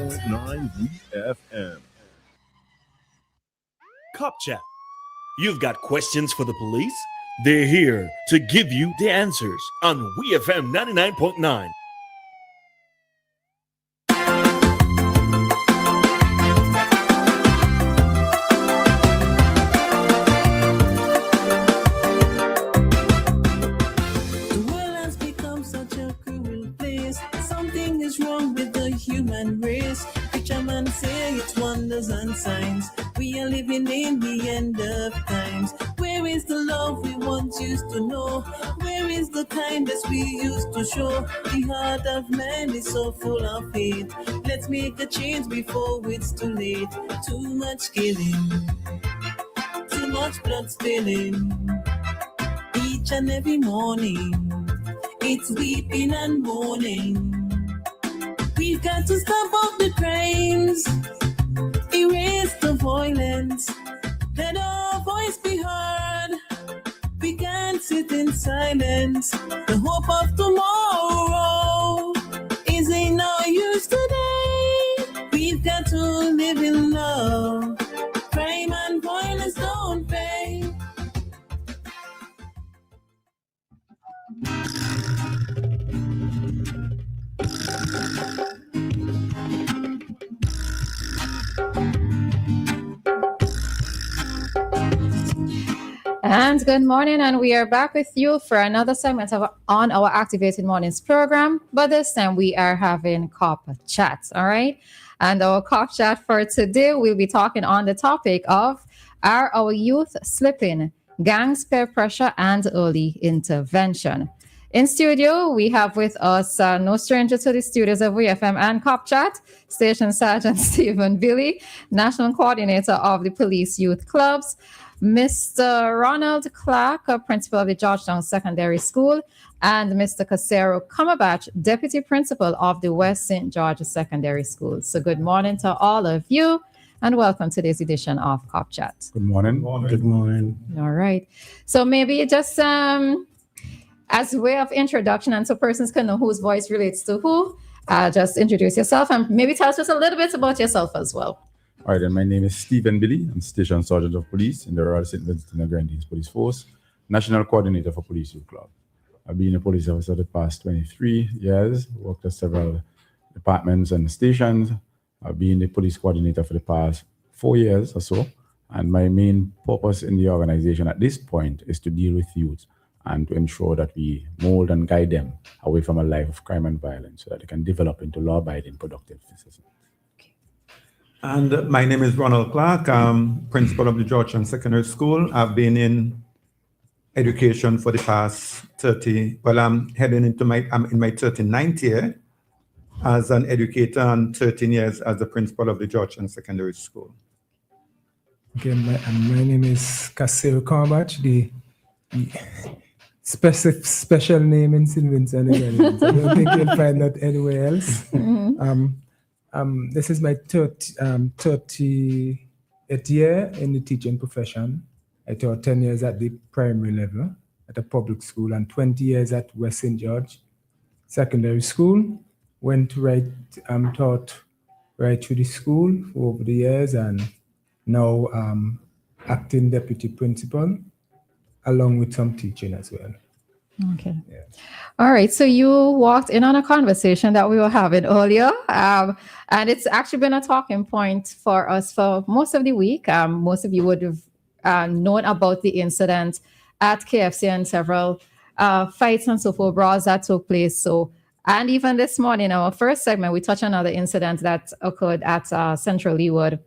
99.9 WEFM. Cop Chat. You've got questions for the police? They're here to give you the answers on WEFM 99.9. The world has become such a cruel place. Something is wrong with the human race. Preacher man say it's wonders and signs. We are living in the end of times. Where is the love we once used to know? Where is the kindness we used to show? The heart of man is so full of hate. Let's make a change before it's too late. Too much killing, too much blood spilling. Each and every morning, it's weeping and mourning. We've got to stop all the crimes, erase the violence, let our voice be heard. We can't sit in silence. The hope of tomorrow is in our use today. We've got to live in love. Crime and violence don't pay. And good morning, and we are back with you for another segment on our Activated Mornings program. But this time we are having Cop Chat, all right? And our Cop Chat for today, we'll be talking on the topic of, are our youth slipping? Gangs, peer pressure, and early intervention. In studio, we have with us, no stranger to the studios of WEFM and Cop Chat, Station Sergeant Stephen Billy, National Coordinator of the Police Youth Clubs, Mr. Ronald Clark, Principal of the Georgetown Secondary School, and Mr. Casero Cumberbatch, Deputy Principal of the West St. George Secondary School. So good morning to all of you, and welcome to this edition of Cop Chat. Good morning. Good morning. All right. So maybe just as a way of introduction, and so persons can know whose voice relates to who, just introduce yourself and maybe tell us just a little bit about yourself as well. All right, and my name is Stephen Billy. I'm Station Sergeant of Police in the Royal St. Vincent and the Grenadines Police Force, National Coordinator for Police Youth Club. I've been a police officer the past 23 years, worked at several departments and stations. I've been the police coordinator for the past 4 years or so. And my main purpose in the organization at this point is to deal with youth and to ensure that we mold and guide them away from a life of crime and violence so that they can develop into law-abiding, productive citizens. And my name is Ronald Clark. I'm principal of the Georgetown Secondary School. I've been in education for the past 30, I'm in my 39th year as an educator and 13 years as the principal of the Georgetown Secondary School. Okay, my name is Casero Cumberbatch, the special name in St. Vincent and Grenadines. I don't think you'll find that anywhere else. This is my 38th year in the teaching profession. I taught 10 years at the primary level at a public school and 20 years at West St. George Secondary School. Taught right through the school for over the years, and now acting deputy principal along with some teaching as well. Okay. Yeah. All right. So you walked in on a conversation that we were having earlier, and it's actually been a talking point for us for most of the week. Most of you would have known about the incident at KFC and several fights and so forth, brawls that took place. So, and even this morning, our first segment, we touched on another incident that occurred at Central Leeward,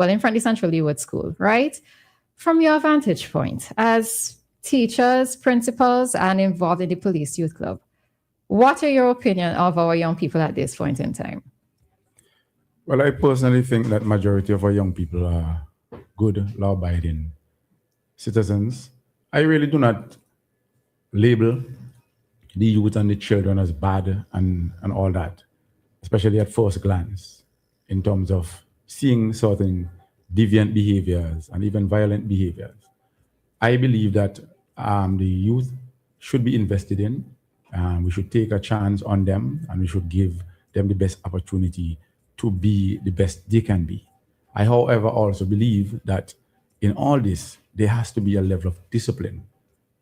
in front of Central Leeward School, right? From your vantage point as teachers, principals, and involved in the Police Youth Club, what are your opinion of our young people at this point in time? Well, I personally think that majority of our young people are good, law-abiding citizens. I really do not label the youth and the children as bad and all that, especially at first glance, in terms of seeing certain deviant behaviors and even violent behaviors. I believe that the youth should be invested in. We should take a chance on them, and we should give them the best opportunity to be the best they can be. I, however, also believe that in all this, there has to be a level of discipline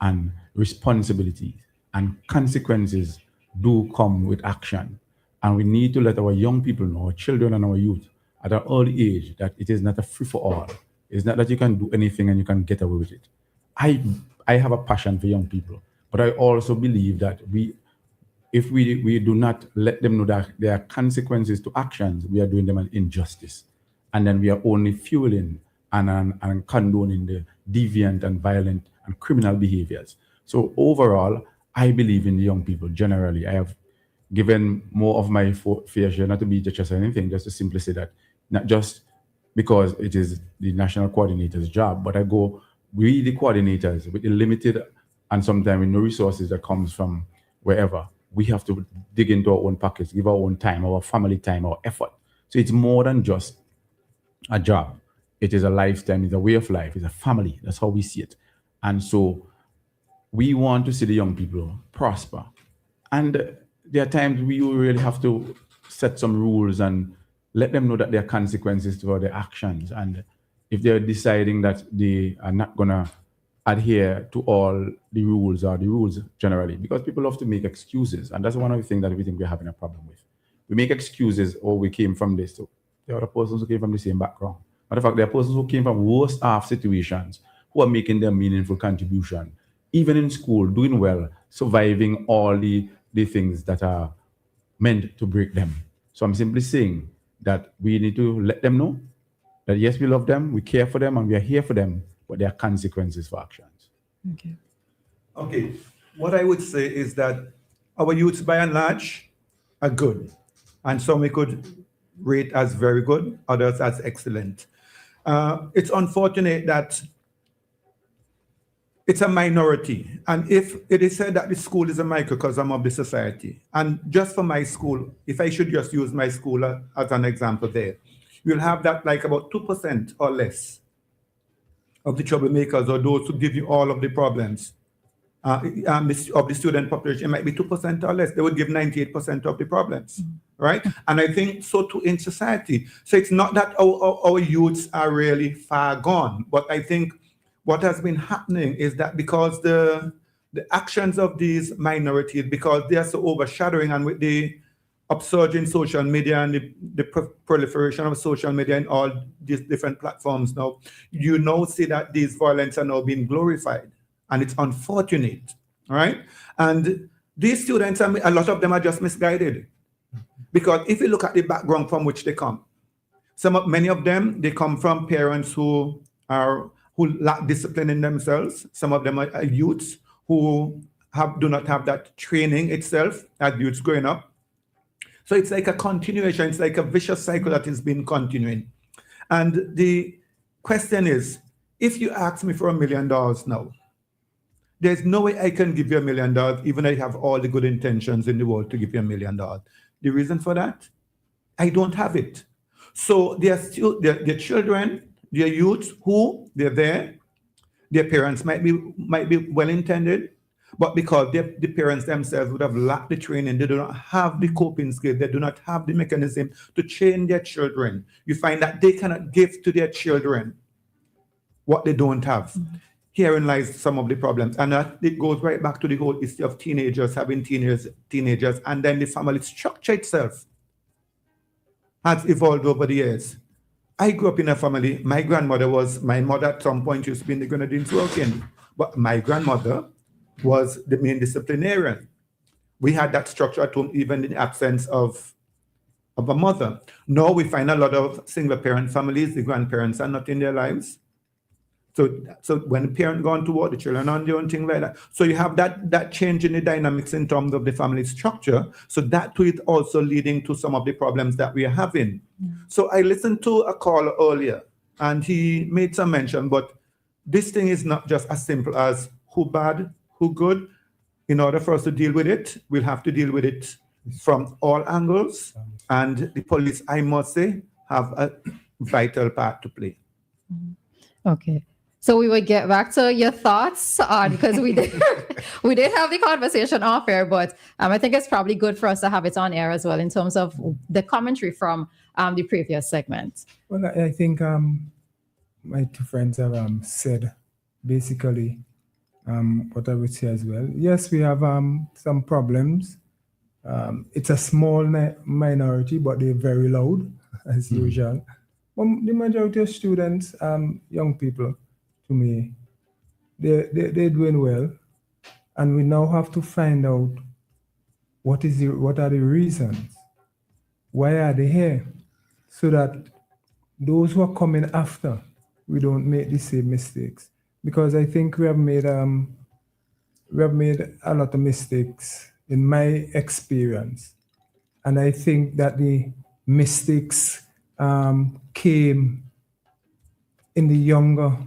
and responsibility, and consequences do come with action. And we need to let our young people know, our children and our youth at an early age, that it is not a free for all. It's not that you can do anything and you can get away with it. I have a passion for young people, but I also believe that if we do not let them know that there are consequences to actions, we are doing them an injustice. And then we are only fueling and condoning the deviant and violent and criminal behaviors. So overall, I believe in the young people generally. I have given more of my fair share, not to be just or anything, just to simply say that, not just because it is the national coordinator's job, but we the coordinators with the limited and sometimes with no resources that comes from wherever, we have to dig into our own pockets, give our own time, our family time, our effort. So it's more than just a job. It is a lifetime, it's a way of life, it's a family. That's how we see it. And so we want to see the young people prosper. And there are times we really have to set some rules and let them know that there are consequences to their actions. And if they're deciding that they are not going to adhere to all the rules or the rules generally, because people love to make excuses. And that's one of the things that we think we're having a problem with. We make excuses, or we came from this. So there are persons who came from the same background. Matter of fact, there are persons who came from worse off situations who are making their meaningful contribution, even in school, doing well, surviving all the things that are meant to break them. So I'm simply saying that we need to let them know that yes, we love them, we care for them, and we are here for them, but there are consequences for actions. Okay. What I would say is that our youths, by and large, are good. And some we could rate as very good, others as excellent. It's unfortunate that it's a minority. And if it is said that the school is a microcosm of the society, and just for my school, if I should just use my school as an example there, you'll have that like about 2% or less of the troublemakers, or those who give you all of the problems of the student population. It might be 2% or less. They would give 98% of the problems, right? And I think so too in society. So it's not that our youths are really far gone, but I think what has been happening is that because the actions of these minorities, because they are so overshadowing, and with the upsurge in social media and the proliferation of social media and all these different platforms now, you now see that these violence are now being glorified. And it's unfortunate, right? And these students, a lot of them are just misguided. Because if you look at the background from which they come, many of them, they come from parents who lack discipline in themselves. Some of them are youths who do not have that training itself as youths growing up. So it's like a continuation, it's like a vicious cycle that has been continuing. And the question is, if you ask me for $1 million now, there's no way I can give you $1 million, even though I have all the good intentions in the world to give you $1 million. The reason for that? I don't have it. So their children, their youths who they're there, their parents might be well-intended, but because the parents themselves would have lacked the training, they do not have the coping skills, they do not have the mechanism to train their children. You find that they cannot give to their children what they don't have. Mm-hmm. Herein lies some of the problems. And it goes right back to the whole issue of teenagers having teenagers, and then the family structure itself has evolved over the years. I grew up in a family. My mother at some point used to be in the Grenadines working, but my grandmother was the main disciplinarian. We had that structure at home, even in the absence of a mother. Now we find a lot of single parent families, the grandparents are not in their lives. So when the parent gone to work, the children are on their own, thing like that. So you have that change in the dynamics in terms of the family structure. So that too is also leading to some of the problems that we are having. Mm-hmm. So I listened to a caller earlier, and he made some mention, but this thing is not just as simple as who bad, who good. In order for us to deal with it, we'll have to deal with it from all angles. And the police, I must say, have a vital part to play. Okay. So we would get back to your thoughts on, because we did we did have the conversation off air, but I think it's probably good for us to have it on air as well in terms of the commentary from the previous segment. Well, I think my two friends have said basically what I would say as well. Yes, we have some problems. It's a small minority, but they're very loud, as usual. But the majority of students, young people, to me, they're doing well. And we now have to find out what are the reasons? Why are they here? So that those who are coming after, we don't make the same mistakes. Because I think we have made a lot of mistakes in my experience. And I think that the mistakes came in the younger.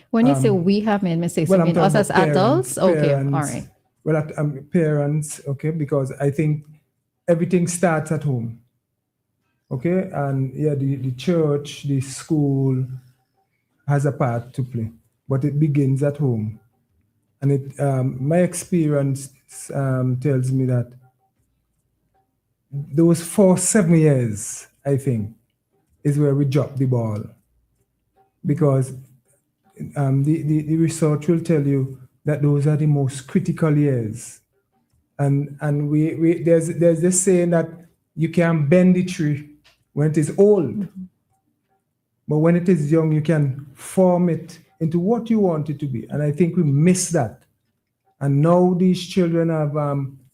When you say we have made mistakes, you mean us as adults? Okay, all right. Well, parents, okay, because I think everything starts at home. Okay, and yeah, the church, the school has a part to play, but it begins at home. And my experience tells me that those 7 years, I think, is where we drop the ball. Because the research will tell you that those are the most critical years. And there's this saying that you can bend the tree when it is old. But when it is young, you can form it into what you want it to be. And I think we miss that. And now these children have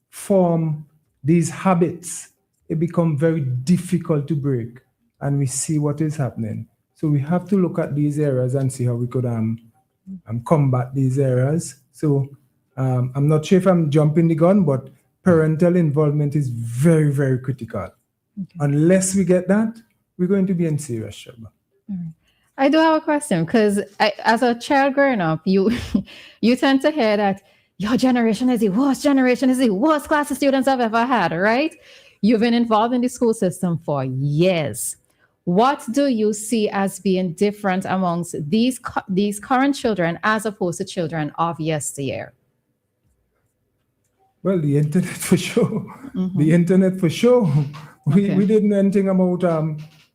formed these habits. It becomes very difficult to break. And we see what is happening. So we have to look at these areas and see how we could combat these areas. So I'm not sure if I'm jumping the gun, but parental involvement is very, very critical. Okay. Unless we get that, we're going to be in serious trouble. I do have a question, because as a child growing up, you tend to hear that your generation is the worst class of students I've ever had, right? You've been involved in the school system for years. What do you see as being different amongst these current children as opposed to children of yesteryear? Well, the internet for sure. The internet for sure. We didn't know anything about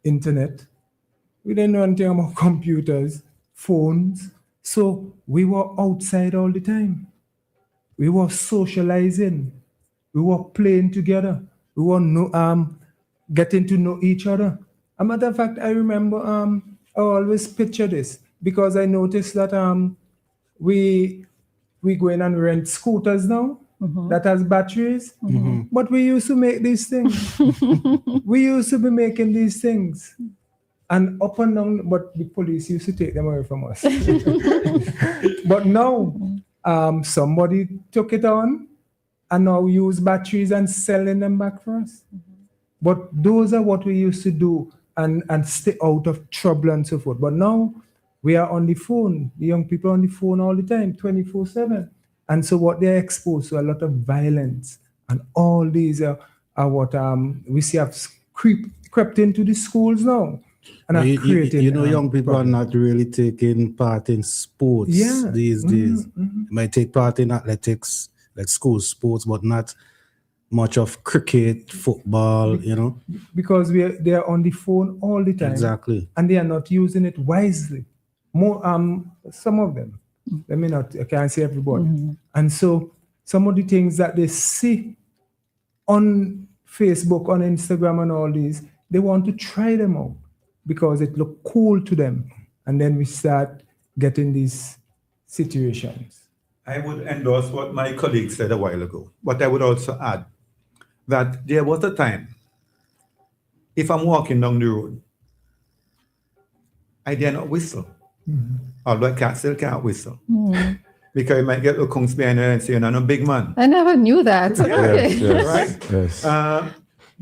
internet. We didn't know anything about computers, phones. So we were outside all the time. We were socializing. We were playing together. We were getting to know each other. As a matter of fact, I remember I always picture this because I noticed that we go in and rent scooters now that has batteries. But we used to make these things. We used to be making these things. And up and down, but the police used to take them away from us. But now, somebody took it on and now use batteries and selling them back for us. But those are what we used to do and stay out of trouble and so forth. But now we are on the phone. The young people are on the phone all the time, 24/7. And so what they're exposed to a lot of violence. And all these are what we see have crept into the schools now. And are creating, young people are not really taking part in sports these days. They might take part in athletics, like school sports, but not much of cricket, football, Because they are on the phone all the time. Exactly. And they are not using it wisely. More, some of them. I can't say everybody. And so some of the things that they see on Facebook, on Instagram and all these, they want to try them out because it look cool to them. And then we start getting these situations. I would endorse what my colleague said a while ago, but I would also add that there was a time, if I'm walking down the road, I dare not whistle. Although I still can't whistle. Because you might get the kungs behind her and say, you're not a big man. I never knew that. Yes. Right? Yes.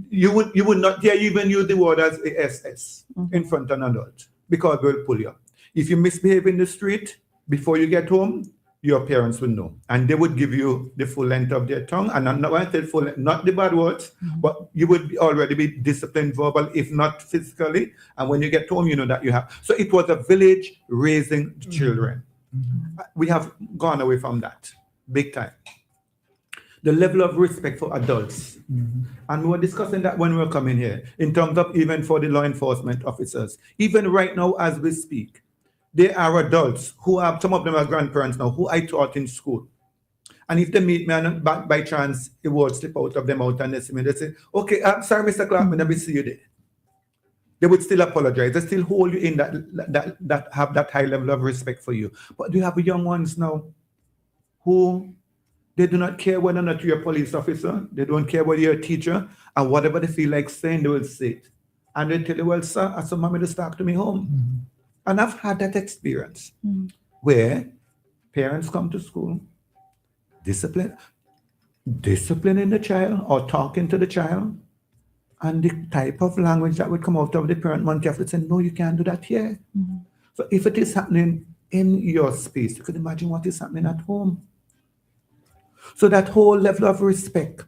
You would not dare even use the word as SS in front of an adult because they'll pull you. If you misbehave in the street before you get home, your parents would know, and they would give you the full length of their tongue. And I'm not going to say full length, not the bad words, but you would already be disciplined verbal, if not physically. And when you get home, you know that you have. So it was a village raising children. We have gone away from that big time. The level of respect for adults. And we were discussing that when we were coming here, in terms of even for the law enforcement officers. Even right now, as we speak, there are adults who have, some of them are grandparents now, who I taught in school. And if they meet me and by chance, it will slip out of them out and they see me, they say, okay, I'm sorry, Mr. Clark, I never see you there. They would still apologize. They still hold you in that have that high level of respect for you. But you have young ones now who they do not care whether or not you're a police officer. They don't care whether you're a teacher. And whatever they feel like saying, they will say it. And they tell you, well, sir, I saw mommy to start to me home. And I've had that experience where parents come to school, disciplining the child or talking to the child, and the type of language that would come out of the parent, one have to say, no, you can't do that here. So if it is happening in your space, you can imagine what is happening at home. So that whole level of respect,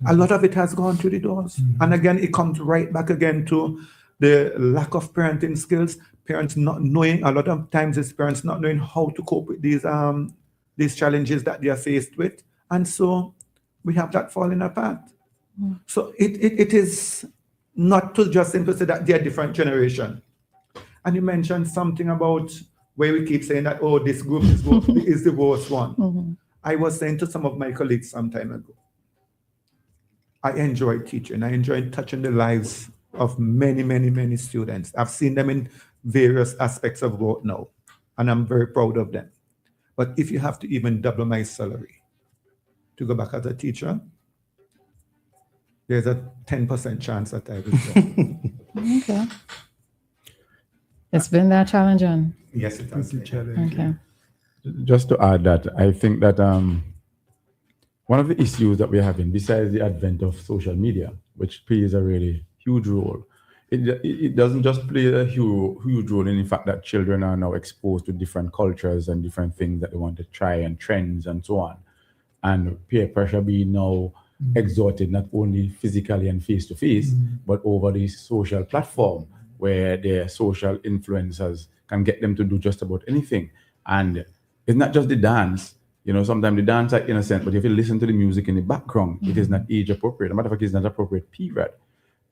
a lot of it has gone through the doors. And again, it comes right back again to the lack of parenting skills, parents not knowing, a lot of times it's parents not knowing how to cope with these challenges that they are faced with. And so we have that falling apart. So it is not to just simply say that they're a different generation. And you mentioned something about where we keep saying that, oh, this group is the worst one. I was saying to some of my colleagues some time ago, I enjoy teaching. I enjoy touching the lives of many, many, many students. I've seen them in various aspects of work now, and I'm very proud of them. But if you have to even double my salary to go back as a teacher, there's a 10% chance that I will go. Okay. It's been that challenging. Yes, it has been. Okay. Just to add that, I think that one of the issues that we're having, besides the advent of social media, which plays a really huge role, it doesn't just play a huge role in the fact that children are now exposed to different cultures and different things that they want to try and trends and so on. And peer pressure being now exerted not only physically and face-to-face, but over the social platform where their social influencers can get them to do just about anything. And it's not just the dance. You know, sometimes the dance are innocent, but if you listen to the music in the background, it is not age appropriate. As a matter of fact, it's not appropriate period.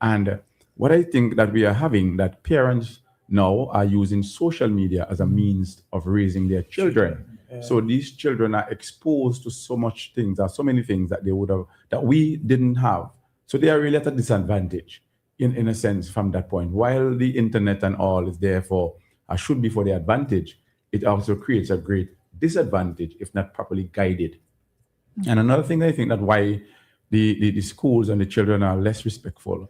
And what I think that we are having, that parents now are using social media as a means of raising their children. So these children are exposed to so much things, or so many things that they would have, that we didn't have. So they are really at a disadvantage in a sense from that point. While the internet and all is there for, should be for their advantage, it also creates a great disadvantage if not properly guided. And another thing I think that why the schools and the children are less respectful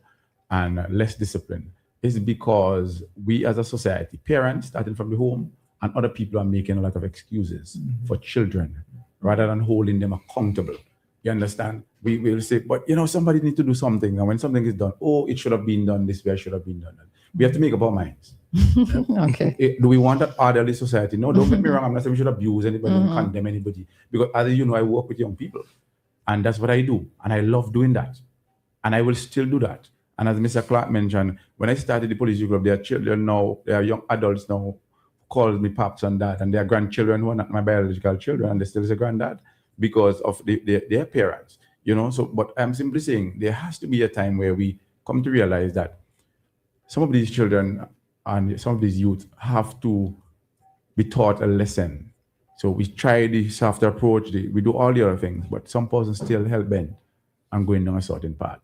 and less disciplined is because we as a society, parents starting from the home and other people are making a lot of excuses for children rather than holding them accountable. You understand? We will say, but you know, somebody needs to do something. And when something is done, oh, it should have been done this way, it should have been done that. We have to make up our minds. Okay. Do we want an orderly society? No, don't get me wrong. I'm not saying we should abuse anybody and condemn anybody. Because as you know, I work with young people. And that's what I do. And I love doing that. And I will still do that. And as Mr. Clark mentioned, when I started the police club, there are children now, there are young adults now who call me paps and that. And there are grandchildren who are not my biological children. And they still say granddad because of their parents. You know, so, but I'm simply saying there has to be a time where we come to realize that some of these children and some of these youth have to be taught a lesson. So we try the softer approach, we do all the other things, but some persons still hell-bent on going down a certain path.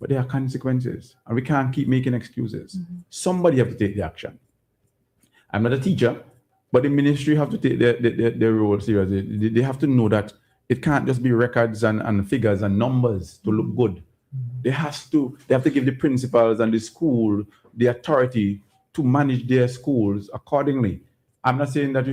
But there are consequences, and we can't keep making excuses. Somebody have to take the action. I'm not a teacher, but the ministry have to take their role seriously. They have to know that it can't just be records and figures and numbers to look good. They have to give the principals and the school the authority to manage their schools accordingly. I'm not saying that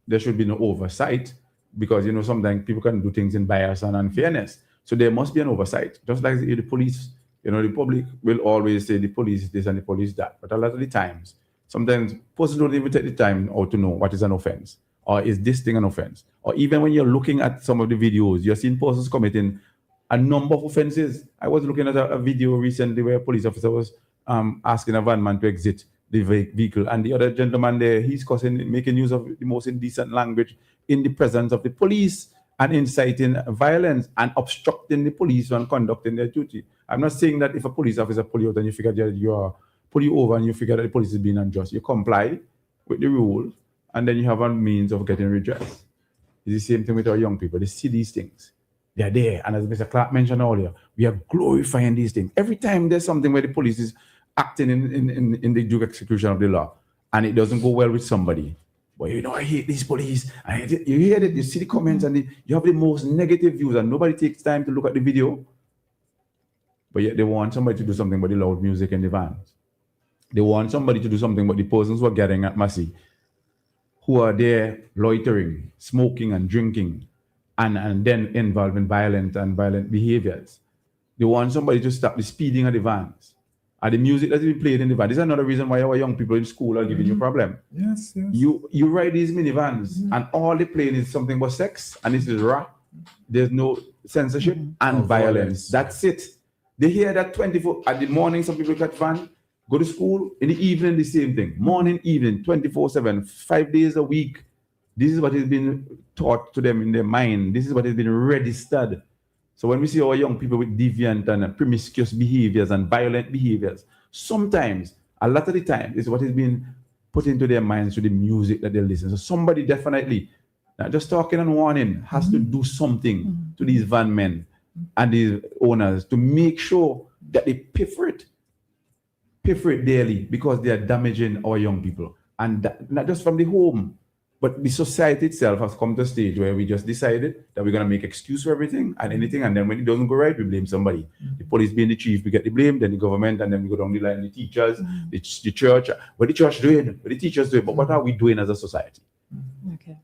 there should be no oversight, because you know sometimes people can do things in bias and unfairness. So there must be an oversight. Just like the police, you know, the public will always say the police this and the police that. But a lot of the times, sometimes persons don't even take the time out to know what is an offense or is this thing an offense? Or even when you're looking at some of the videos, you're seeing persons committing a number of offenses. I was looking at a video recently where a police officer was asking a van man to exit the vehicle, and the other gentleman there, he's making use of the most indecent language in the presence of the police and inciting violence and obstructing the police from conducting their duty. I'm not saying that if a police officer pull you out and you figure that pull you over and you figure that the police is being unjust, you comply with the rules, and then you have a means of getting redress. It's the same thing with our young people. They see these things. They're there. And as Mr. Clark mentioned earlier, we are glorifying these things. Every time there's something where the police is acting in the due execution of the law, and it doesn't go well with somebody. But I hate these police. You hear it, you see the comments, and you have the most negative views, and nobody takes time to look at the video. But yet they want somebody to do something about the loud music in the vans. They want somebody to do something about the persons who are gathering at Massey, who are there loitering, smoking and drinking, and then involved in violent behaviors. They want somebody to stop the speeding of the vans. And the music that's being played in the van. This is another reason why our young people in school are giving you a problem. Yes. You ride these minivans, and all they play is something but sex, and this is rap. There's no censorship and violence. That's it. They hear that 24 at the morning. Some people catch van, go to school. In the evening, the same thing. Morning, evening, 24/7, 5 days a week. This is what has been taught to them in their mind. This is what has been registered. So when we see our young people with deviant and promiscuous behaviors and violent behaviors, sometimes, a lot of the time, is what has been put into their minds through the music that they listen. So somebody definitely, not just talking and warning, has to do something to these van men and these owners to make sure that they pay for it daily, because they are damaging our young people. And that, not just from the home, but the society itself has come to a stage where we just decided that we're going to make excuse for everything and anything, and then when it doesn't go right, we blame somebody. The police being the chief, we get the blame, then the government, and then we go down the line, the teachers, the church. What the church doing? What the teachers doing? But what are we doing as a society? Okay.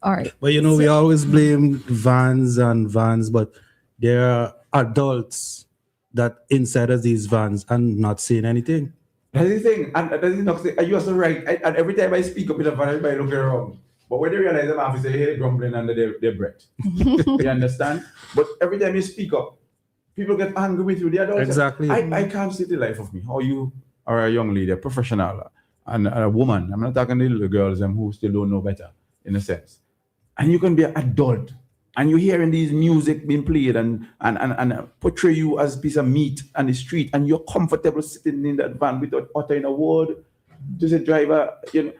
All right. But we always blame vans, but there are adults that inside of these vans and not saying anything. That's the thing, and that is not say, you are so right. And every time I speak up in a van, everybody looking around. But when they realize them, I say, hey, grumbling under their breath. You understand? But every time you speak up, people get angry with you. The adults. Exactly. I can't see the life of me. How you are a young lady, a professional, and a woman. I'm not talking to little girls who still don't know better, in a sense. And you can be an adult, and you're hearing these music being played and portray you as a piece of meat on the street, and you're comfortable sitting in that van without uttering a word to the driver.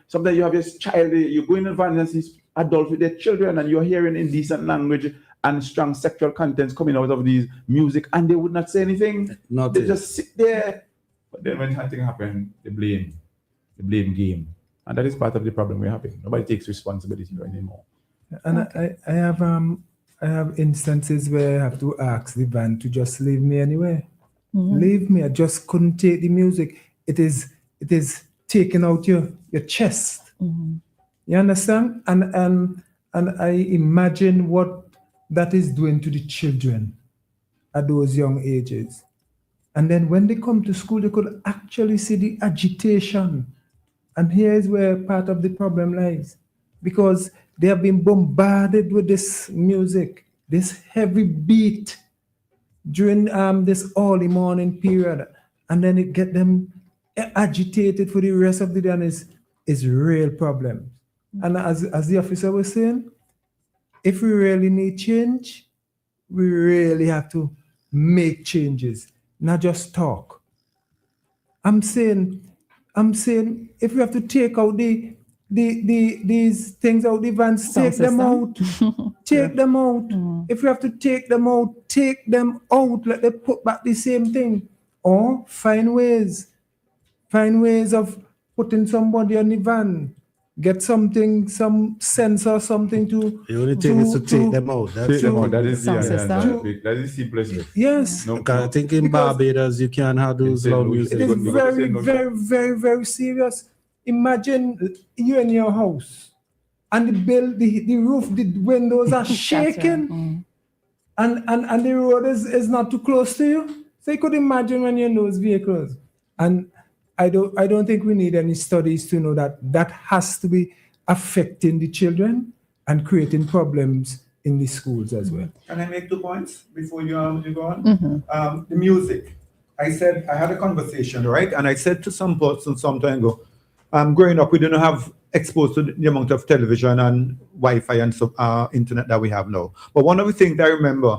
Sometimes you have your child, you go in the van and see adults with their children, and you're hearing indecent language and strong sexual contents coming out of these music, and they would not say anything. They just sit there. But then when something happens, they blame game. And that is part of the problem we're having. Nobody takes responsibility anymore. And I have instances where I have to ask the van to just leave me anyway. Leave me. I just couldn't take the music. It is taking out your chest. You understand? And I imagine what that is doing to the children at those young ages. And then when they come to school, they could actually see the agitation. And here is where part of the problem lies. Because they have been bombarded with this music, this heavy beat during this early morning period, and then it get them agitated for the rest of the day, and is real problem. And as the officer was saying, if we really need change, we really have to make changes, not just talk. I'm saying if we have to take out these things out the vans, take them out. Take them out. If you have to take them out, take them out. Let them put back the same thing. Or find ways of putting somebody on the van. Get something, some sensor, something to. The only thing is to take them out. That is the simplest way. Yes. I think in Barbados you can't have those loud music. It is very, very, very, very serious. Imagine you in your house and the roof, the windows are shaking, and the road is not too close to you. So you could imagine when you're in those vehicles. And I don't think we need any studies to know that has to be affecting the children and creating problems in the schools as well. Can I make 2 points before you go on? The music. I had a conversation, right? And I said to some person some time ago, growing up, we didn't have exposed to the amount of television and Wi-Fi and internet that we have now. But one of the things I remember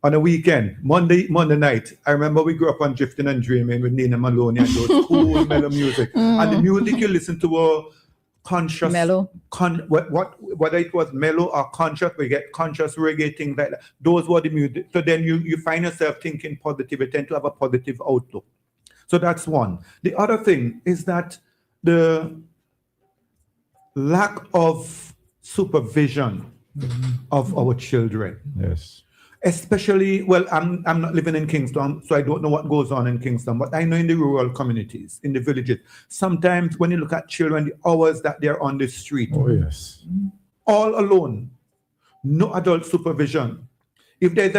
on a weekend, Monday night, I remember we grew up on Drifting and Dreaming with Nina Maloney and those cool mellow music. And the music you listen to were conscious, mellow. Whether it was mellow or conscious, we get conscious reggae, things like that. Those were the music. So then you find yourself thinking positive. You tend to have a positive outlook. So that's one. The other thing is that the lack of supervision of our children. Yes. Especially, well, I'm not living in Kingston, so I don't know what goes on in Kingston, but I know in the rural communities, in the villages, sometimes when you look at children, the hours that they're on the street, Oh, yes. all alone, no adult supervision. If there's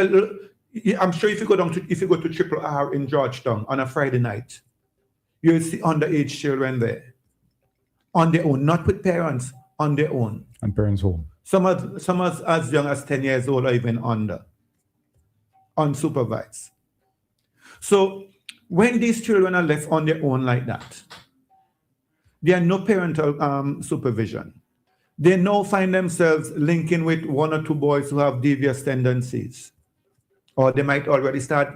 I'm sure if you go to Triple R in Georgetown on a Friday night, you'll see underage children there, on their own, not with parents, on their own. And parents home. Some as young as 10 years old or even under. Unsupervised. So when these children are left on their own like that, there are no parental supervision. They now find themselves linking with 1 or 2 boys who have devious tendencies, or they might already start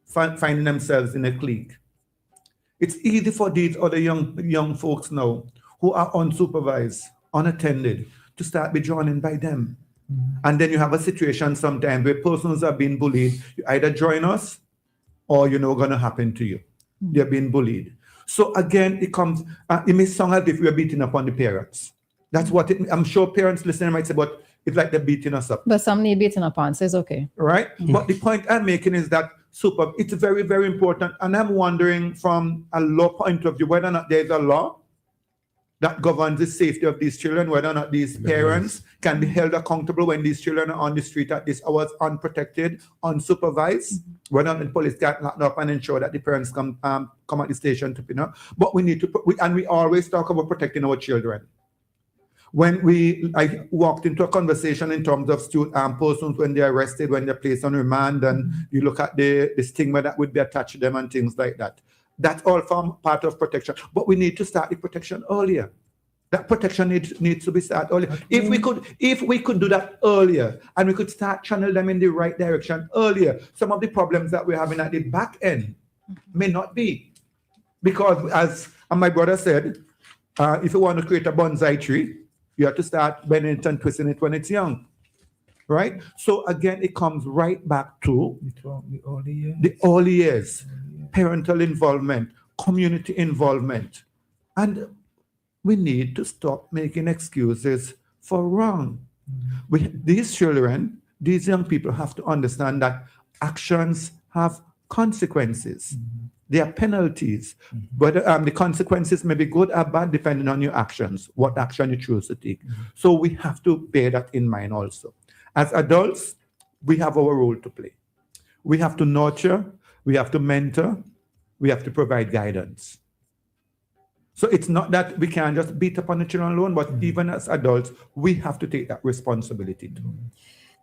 finding themselves in a clique. It's easy for these other young folks now who are unsupervised, unattended, to start be drawn in by them. And then you have a situation sometimes where persons are being bullied. You either join us or you know going to happen to you. They're being bullied. So again, it comes, it may sound as if we are beating up on the parents. That's what I'm sure parents listening might say, but it's like they're beating us up. But some need beating up on, so it's okay. Right? But the point I'm making is that it's very, very important. And I'm wondering from a law point of view, whether or not there's a law that governs the safety of these children, whether or not these parents can be held accountable when these children are on the street at these hours, unprotected, unsupervised, whether or not the police get locked up and ensure that the parents come at the station to pick up. But we need to, we always talk about protecting our children. When I walked into a conversation in terms of persons when they're arrested, when they're placed on remand, and you look at the stigma that would be attached to them and things like that. That's all from part of protection. But we need to start the protection earlier. That protection needs to be started earlier. If we could do that earlier and we could start channel them in the right direction earlier, some of the problems that we're having at the back end may not be. Because as my brother said, if you want to create a bonsai tree, you have to start bending it and twisting it when it's young. Right? So again, it comes right back to the early years. Parental involvement, community involvement. And we need to stop making excuses for wrong. These children, these young people have to understand that actions have consequences. There are penalties. But the consequences may be good or bad depending on your actions, what action you choose to take. So we have to bear that in mind also. As adults, we have our role to play. We have to nurture, we have to mentor, we have to provide guidance. So it's not that we can just beat up on the children alone, but even as adults, we have to take that responsibility too.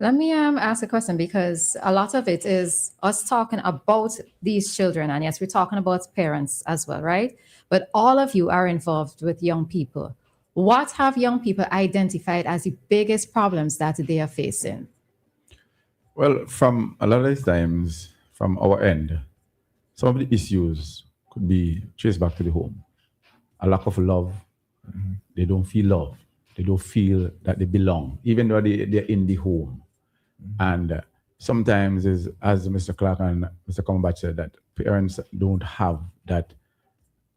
Let me ask a question, because a lot of it is us talking about these children. And yes, we're talking about parents as well, right? But all of you are involved with young people. What have young people identified as the biggest problems that they are facing? Well, from a lot of these times, from our end, some of the issues could be traced back to the home. A lack of love. They don't feel love. They don't feel that they belong, even though they're in the home. And sometimes, as Mr. Clark and Mr. Cumberbatch said, that parents don't have that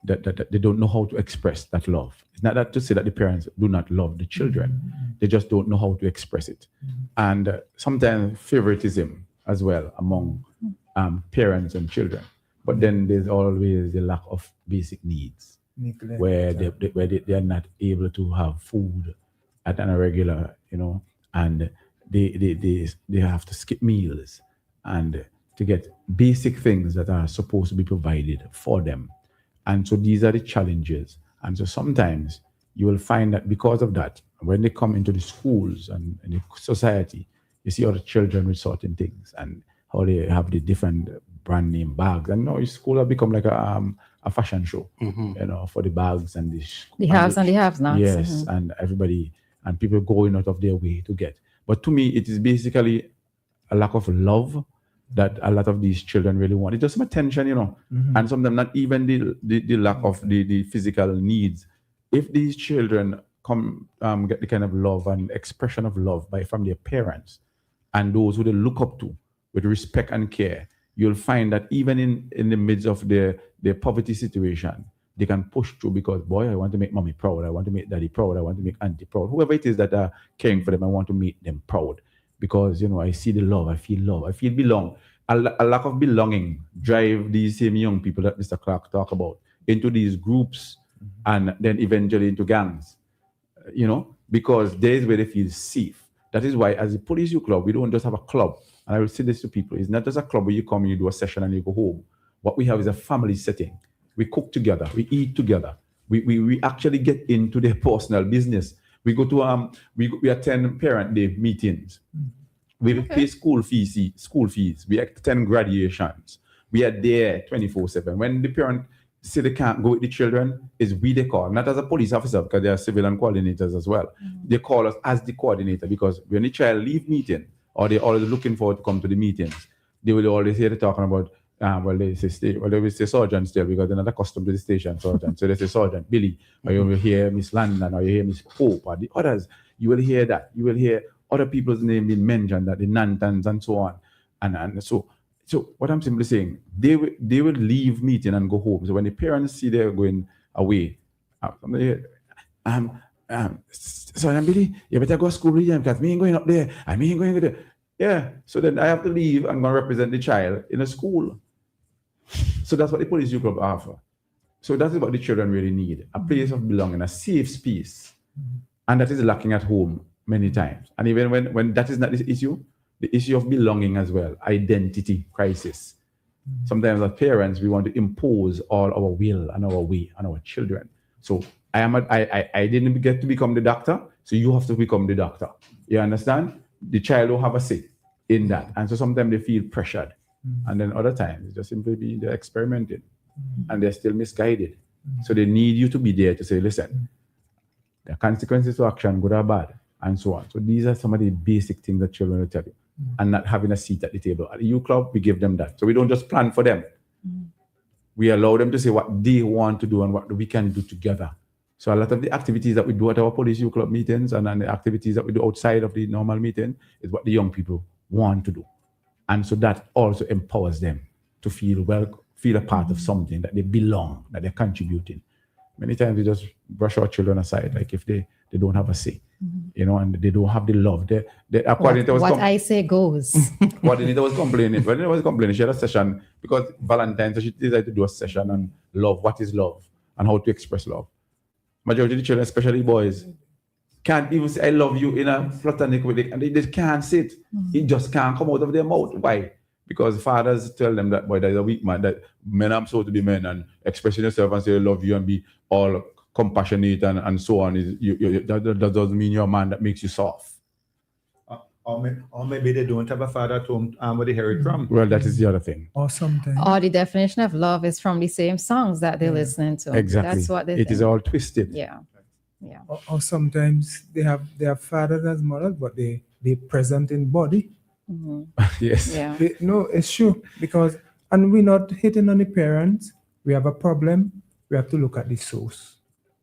they don't know how to express that love. It's not that to say that the parents do not love the children. They just don't know how to express it. And sometimes favoritism as well among parents and children. But then there's always the lack of basic needs, where they are not able to have food at an irregular, and they have to skip meals and to get basic things that are supposed to be provided for them. And so these are the challenges. And so sometimes you will find that because of that, when they come into the schools and in the society, you see other children with certain things and how they have the different brand name bags. And now school have become like a fashion show, for the bags and the haves and the have-nots. Yes, and everybody and people going out of their way to get. But to me, it is basically a lack of love that a lot of these children really want. It's just some attention, and sometimes not even the lack of the physical needs. If these children get the kind of love and expression of love from their parents and those who they look up to with respect and care, you'll find that even in the midst of their poverty situation, they can push through because, boy, I want to make mommy proud. I want to make daddy proud. I want to make auntie proud. Whoever it is that are caring for them, I want to make them proud because, I see the love. I feel belong. A lack of belonging drive these same young people that Mr. Clark talked about into these groups and then eventually into gangs, because there's where they feel safe. That is why as a police youth club, we don't just have a club. And I will say this to people. It's not just a club where you come, you do a session and you go home. What we have is a family setting. We cook together. We eat together. We actually get into their personal business. We go to we attend parent day meetings. We pay school fees. We attend graduations. We are there 24/7. When the parent say they can't go with the children, is we they call, not as a police officer because they are civilian coordinators as well. They call us as the coordinator because when the child leave meeting or they're always looking forward to come to the meetings, they will always hear they talking about they will say Sergeant still because they're not accustomed to the station Sergeant. So they say Sergeant Billy, or you will hear Miss Landon, or you hear Miss Pope, or the others. You will hear that. You will hear other people's name being mentioned, that the Nantans and so on. And so what I'm simply saying, they will leave meeting and go home. So when the parents see they're going away, Sergeant Billy, you better go to school with them because me ain't going up there. I ain't going there. Yeah. So then I have to leave and go represent the child in a school. So that's what the police youth club offer. So that is what the children really need: a place of belonging, a safe space, and that is lacking at home many times. And even when that is not the issue of belonging as well, identity crisis. Sometimes as parents, we want to impose all our will and our way on our children. So I didn't get to become the doctor, so you have to become the doctor. You understand? The child will have a say in that. And so sometimes they feel pressured. And then other times, it's just simply they're experimenting and they're still misguided. So they need you to be there to say, listen, there are consequences to action, good or bad, and so on. So these are some of the basic things that children will tell you. And not having a seat at the table. At the youth club, we give them that. So we don't just plan for them. We allow them to say what they want to do and what we can do together. So a lot of the activities that we do at our police youth club meetings and the activities that we do outside of the normal meeting is what the young people want to do. And so that also empowers them to feel a part of something, that they belong, that they're contributing. Many times we just brush our children aside, like if they don't have a say, and they don't have the love. What I say goes. Coordinator was complaining. She had a session because Valentine's, so she decided to do a session on love, what is love, and how to express love. Majority of the children, especially boys, can't even say I love you in a platonic way, and they just can't say it. It just can't come out of their mouth. Why? Because fathers tell them that, boy, there's a weak man, that men are supposed to be men, and expressing yourself and say I love you and be all compassionate and so on. That doesn't mean you're a man, that makes you soft. Or maybe they don't have a father at home where they hear it from. Well, that is the other thing. Or sometimes. Or the definition of love is from the same songs that they're listening to. Exactly. That's what they It is all twisted. Yeah. Or sometimes they have fathers as mothers, but they present in body. Yes. Yeah. No, it's true, because, and we're not hitting on the parents. We have a problem. We have to look at the source.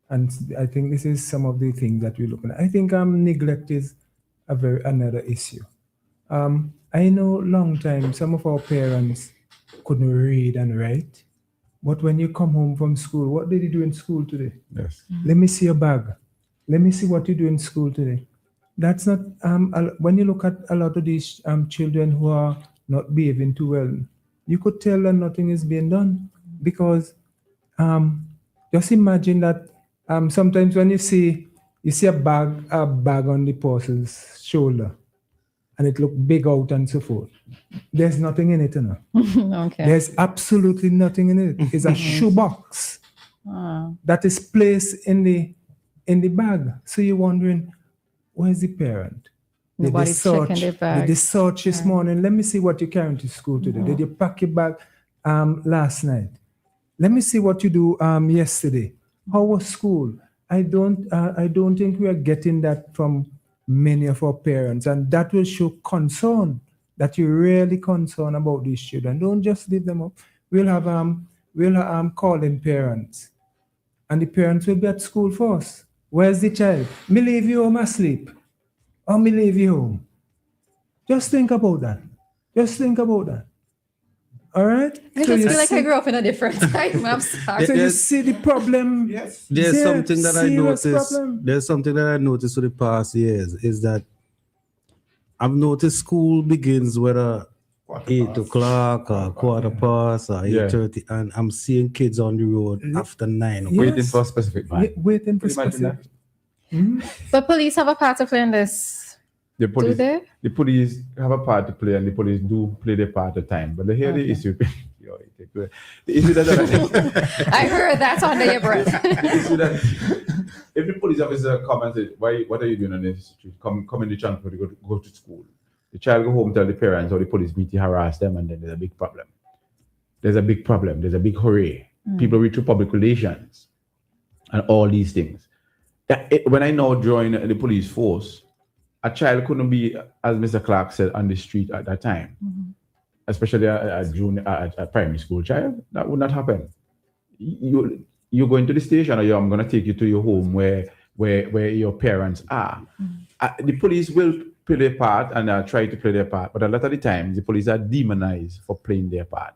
And I think this is some of the things that we're looking at. I think neglect is another issue. I know long time some of our parents couldn't read and write, but when you come home from school, what did you do in school today? Yes. Let me see your bag. Let me see what you do in school today. That's not, when you look at a lot of these children who are not behaving too well, you could tell that nothing is being done, because just imagine that sometimes when you see a bag on the person's shoulder and it look big out and so forth, there's nothing in it, Okay. There's absolutely nothing in it. It's a shoebox that is placed in the in the bag. So you're wondering, where's the parent? Nobody's checking their bag. Did they search this morning? Let me see what you're carrying to school today. Did you pack your bag last night? Let me see what you do yesterday. How was school? I don't think we are getting that from many of our parents, and that will show concern, that you're really concerned about these children. Don't just leave them up. We'll have calling parents, and the parents will be at school first. Where's the child? Me leave you home asleep, or me leave you home. Just think about that. All right? I just feel like I grew up in a different time. I'm sorry. So you see the problem? Yes. There's something that I serious noticed. problem. There's something that I noticed for the past years is that I've noticed school begins whether 8 o'clock or quarter past or 8:30, and I'm seeing kids on the road after 9 o'clock. Yes. Waiting for a specific van. Waiting for Imagine specific. that. But police have a part to play in this. The police, Do they? the police have a part to play, and the police do play their part at the time. But here the issue, the issue that I heard that under your breath. the issue that if the police officer come and say, what are you doing on this street? Come in the transport, to go to school. The child go home, tell the parents, or the police meet to harass them, and then there's a big problem. There's a big hurry. People reach to public relations and all these things. When I now join the police force, a child couldn't be, as Mr. Clark said, on the street at that time, especially a primary school child. That would not happen. You're going to the station, or I'm going to take you to your home where your parents are. The police will play their part and try to play their part, but a lot of the times the police are demonized for playing their part.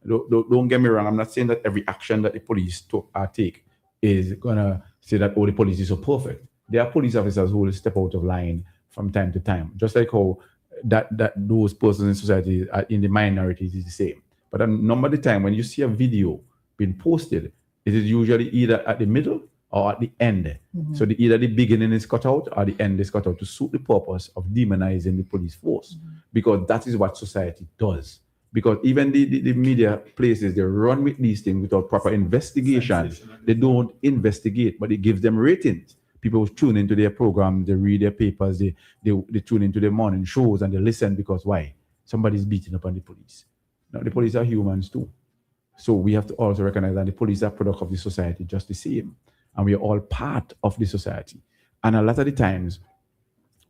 Don't get me wrong. I'm not saying that every action that the police take is going to say that, the police is so perfect. There are police officers who will step out of line from time to time, just like how that those persons in society are in the minorities is the same. But a number of the time when you see a video being posted, it is usually either at the middle or at the end. So either the beginning is cut out or the end is cut out to suit the purpose of demonizing the police force, because that is what society does. Because even the media places, they run with these things without proper investigation. They don't investigate, but it gives them ratings. People tune into their programs, they read their papers, they tune into their morning shows, and they listen because why? Somebody's beating up on the police. Now, the police are humans too. So we have to also recognize that the police are product of the society just the same. And we are all part of the society. And a lot of the times,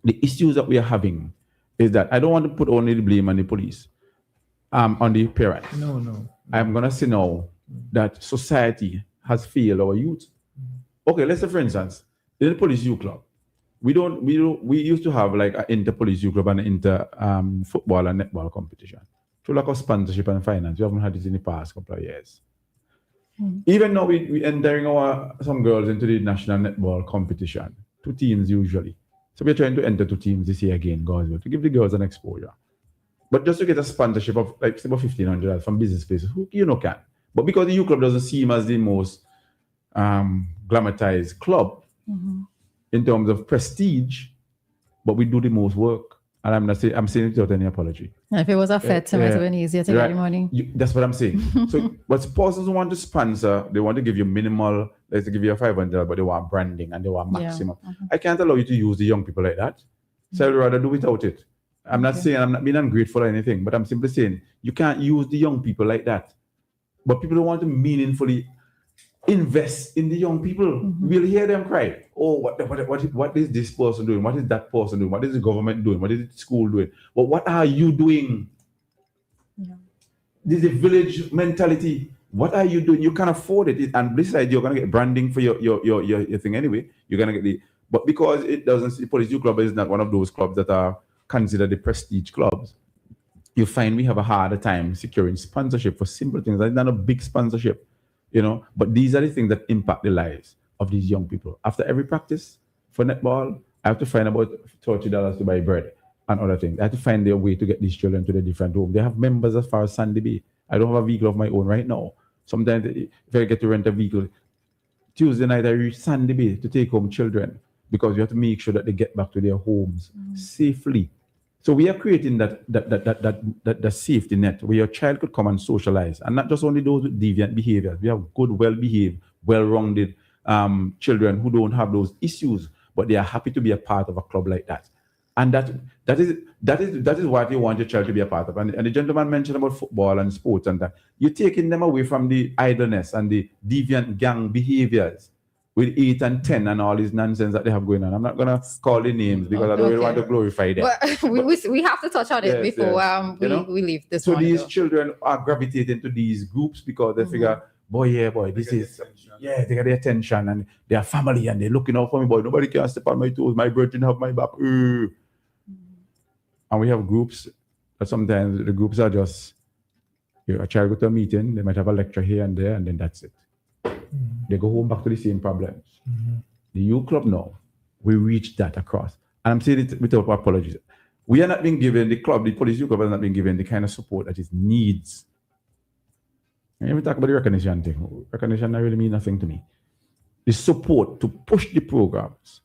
the issues that we are having is that I don't want to put only the blame on the police, on the parents. No. I'm going to say now that society has failed our youth. Okay, let's say, for instance, in the police youth club, we used to have like an inter-police youth club and inter football and netball competition. Through lack of sponsorship and finance, we haven't had this in the past couple of years. Even now, we entering some girls into the national netball competition, 2 teams usually. So we're trying to enter 2 teams this year again, God's will, to give the girls an exposure. But just to get a sponsorship of like about $1,500 from business places, who can. But because the youth club doesn't seem as the most glamorized club in terms of prestige, but we do the most work. And I'm saying it without any apology. And if it was a fit, it might have been easier to get the money. That's what I'm saying. So what persons want to sponsor, they want to give you minimal, let's give you a $500, but they want branding and they want maximum. I can't allow you to use the young people like that. So I'd rather do without it. I'm not saying I'm not being ungrateful or anything, but I'm simply saying you can't use the young people like that. But people don't want to meaningfully invest in the young people. We'll hear them cry. Oh, what is this person doing? What is that person doing? What is the government doing? What is the school doing? Well, what are you doing? This is a village mentality. What are you doing? You can't afford it. And besides, you're gonna get branding for your thing anyway. You're gonna get but because it doesn't, the Police Youth Club is not one of those clubs that are considered the prestige clubs. You find we have a harder time securing sponsorship for simple things. That's not a big sponsorship, but these are the things that impact the lives of these young people. After every practice for netball, I have to find about $30 to buy bread and other things. I have to find their way to get these children to the different homes. They have members as far as Sandy Bay. I don't have a vehicle of my own right now. Sometimes if I get to rent a vehicle, Tuesday night I reach Sandy Bay to take home children because we have to make sure that they get back to their homes safely. So we are creating that safety net where your child could come and socialize, and not just only those with deviant behaviors. We have good, well-behaved, well-rounded children who don't have those issues, but they are happy to be a part of a club like that. And that is what you want your child to be a part of. And the gentleman mentioned about football and sports and that. You're taking them away from the idleness and the deviant gang behaviors with 8 and 10 and all this nonsense that they have going on. I'm not going to call the names because I don't really want to glorify them. But we have to touch on it before we leave this one. So these children are gravitating to these groups because they figure, this is, they get the attention and they are family and they're looking out for me, boy. Nobody can step on my toes. My brethren have my back. And we have groups that sometimes the groups are just, a child go to a meeting, they might have a lecture here and there, and then that's it. They go home back to the same problems. The youth club now, we reach that across. And I'm saying it without apologies. We are not being given, the police youth club has not been given the kind of support that it needs. And we talk about the recognition thing. Recognition not really mean nothing to me. The support to push the programs,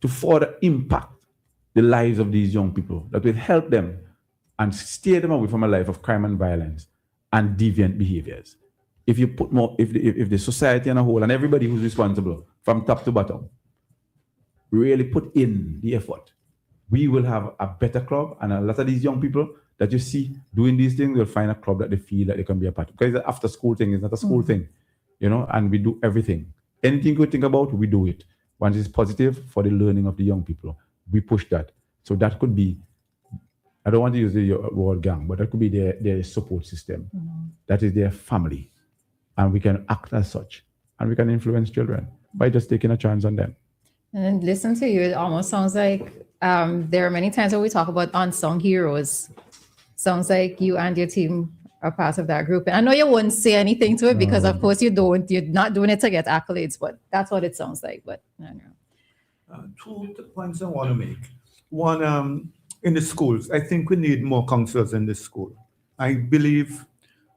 to further impact the lives of these young people, that will help them and steer them away from a life of crime and violence and deviant behaviors. If you put more, if the society on a whole and everybody who's responsible from top to bottom really put in the effort, we will have a better club. And a lot of these young people that you see doing these things will find a club that they feel that they can be a part of. Because it's an after school thing, it's not a school thing, and we do everything. Anything you could think about, we do it. Once it's positive for the learning of the young people, we push that. So that could be, I don't want to use the word gang, but that could be their support system. That is their family. And we can act as such. And we can influence children by just taking a chance on them. And listen to you, it almost sounds like there are many times when we talk about unsung heroes. Sounds like you and your team are part of that group. And I know you wouldn't say anything to it because, of course, you're not doing it to get accolades, but that's what it sounds like. But I don't know. 2 points I want to make. One, in the schools, I think we need more counselors in the school. I believe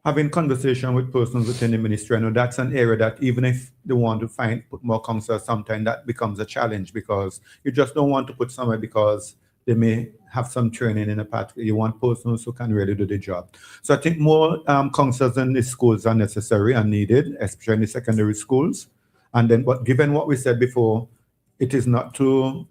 having conversation with persons within the ministry, I know that's an area that even if they want to put more counselors, sometimes that becomes a challenge because you just don't want to put somewhere because they may have some training in a part. You want persons who can really do the job. So I think more counselors in the schools are necessary and needed, especially in the secondary schools. And then, but given what we said before, it is not too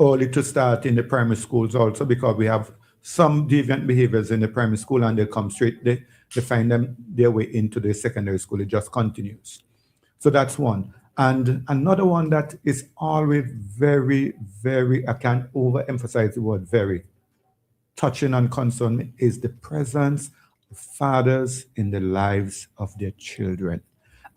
early to start in the primary schools also because we have some deviant behaviors in the primary school and they come straight, they find their way into the secondary school. It just continues. So that's one. And another one that is always very, very, I can't overemphasize the word very, touching and concerning is the presence of fathers in the lives of their children.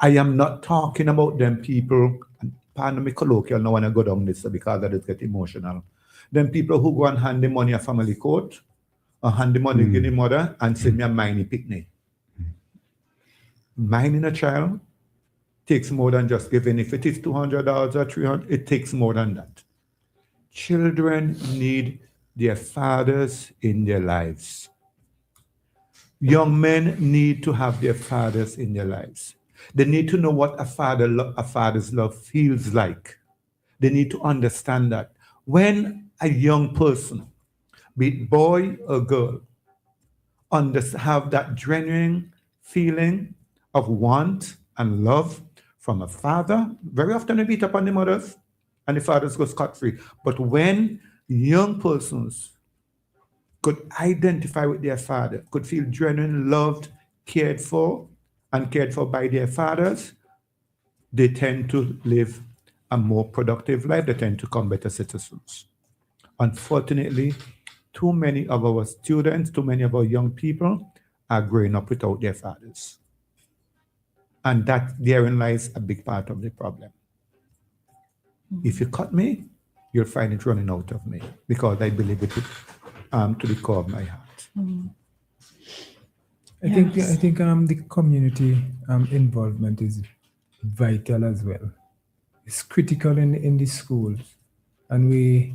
I am not talking about them people, and pardon me colloquial, no one go down this because I just get emotional. Them people who go and hand the money a family court, or hand the money to the mother and say me a miney picnic. Mining a child takes more than just giving. If it is $200 or $300, it takes more than that. Children need their fathers in their lives. Young men need to have their fathers in their lives. They need to know what a father's love feels like. They need to understand that. When a young person, be it boy or girl, have that genuine feeling of want and love from a father, very often they beat up on the mothers and the fathers go scot-free. But when young persons could identify with their father, could feel genuine loved, cared for, and cared for by their fathers, they tend to live a more productive life. They tend to become better citizens. Unfortunately, too many of our students, too many of our young people are growing up without their fathers. And that therein lies a big part of the problem. If you cut me, you'll find it running out of me because I believe it to the core of my heart. I think the community involvement is vital as well. It's critical in the schools, and we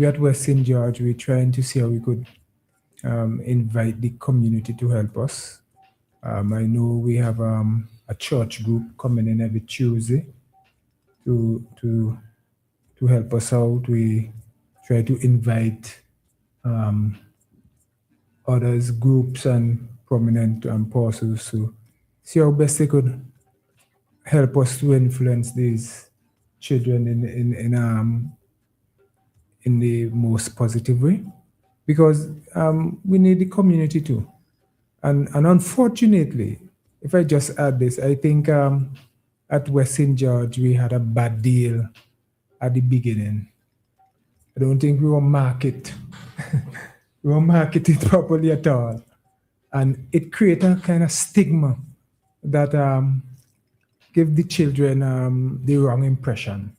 at West St. George, we're trying to see how we could invite the community to help us. I know we have a church group coming in every Tuesday to help us out. We try to invite others, groups, and prominent pastors to see how best they could help us to influence these children in the most positive way, because we need the community too. And unfortunately, if I just add this, I think at West St. George, we had a bad deal at the beginning. I don't think we were marketed properly at all. And it created a kind of stigma that give the children the wrong impression.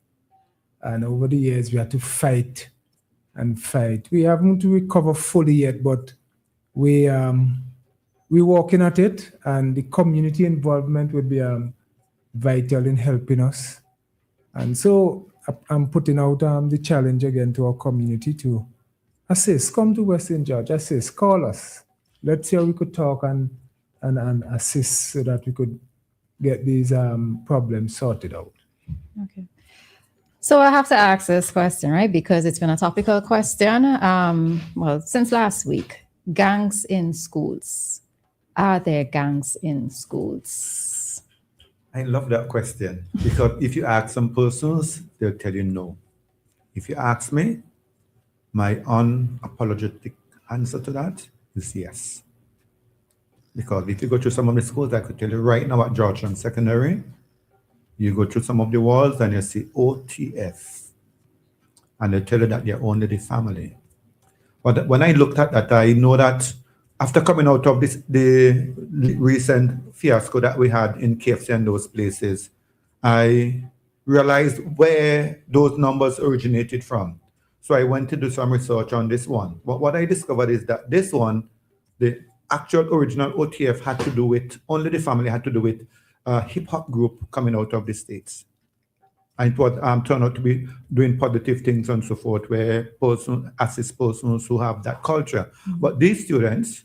And over the years, we had to fight and fight. We haven't recovered fully yet, but we're working at it, and the community involvement would be vital in helping us. And so I'm putting out the challenge again to our community to assist. Come to West St. George, assist, call us. Let's see how we could talk and assist so that we could get these problems sorted out. Okay. So I have to ask this question, right? Because it's been a topical question. Well, since last week, gangs in schools. Are there gangs in schools? I love that question, because if you ask some persons, they'll tell you no. If you ask me, my unapologetic answer to that is yes. Because if you go through some of the schools, I could tell you right now at Georgetown Secondary, you go through some of the walls and you see OTF. And they tell you that they're only the family. But when I looked at that, I know that after coming out of the recent fiasco that we had in KFC and those places, I realized where those numbers originated from. So I went to do some research on this one. But what I discovered is that this one, the actual original OTF had to do with, only the family had to do with a hip-hop group coming out of the States. And it was turned out to be doing positive things and so forth, where assist persons who have that culture. Mm-hmm. But these students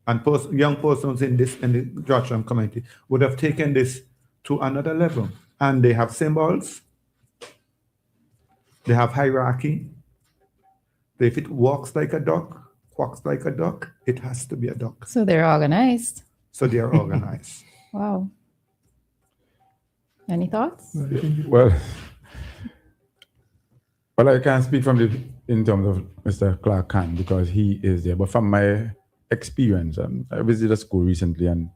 and young persons in the Georgetown community would have taken this to another level. And they have symbols, they have hierarchy. If it walks like a duck, quacks like a duck, it has to be a duck. So they're organized. So they are organized. Wow. Any thoughts? Well, I can't speak in terms of Mr. Clark Khan because he is there. But from my experience, I visited a school recently and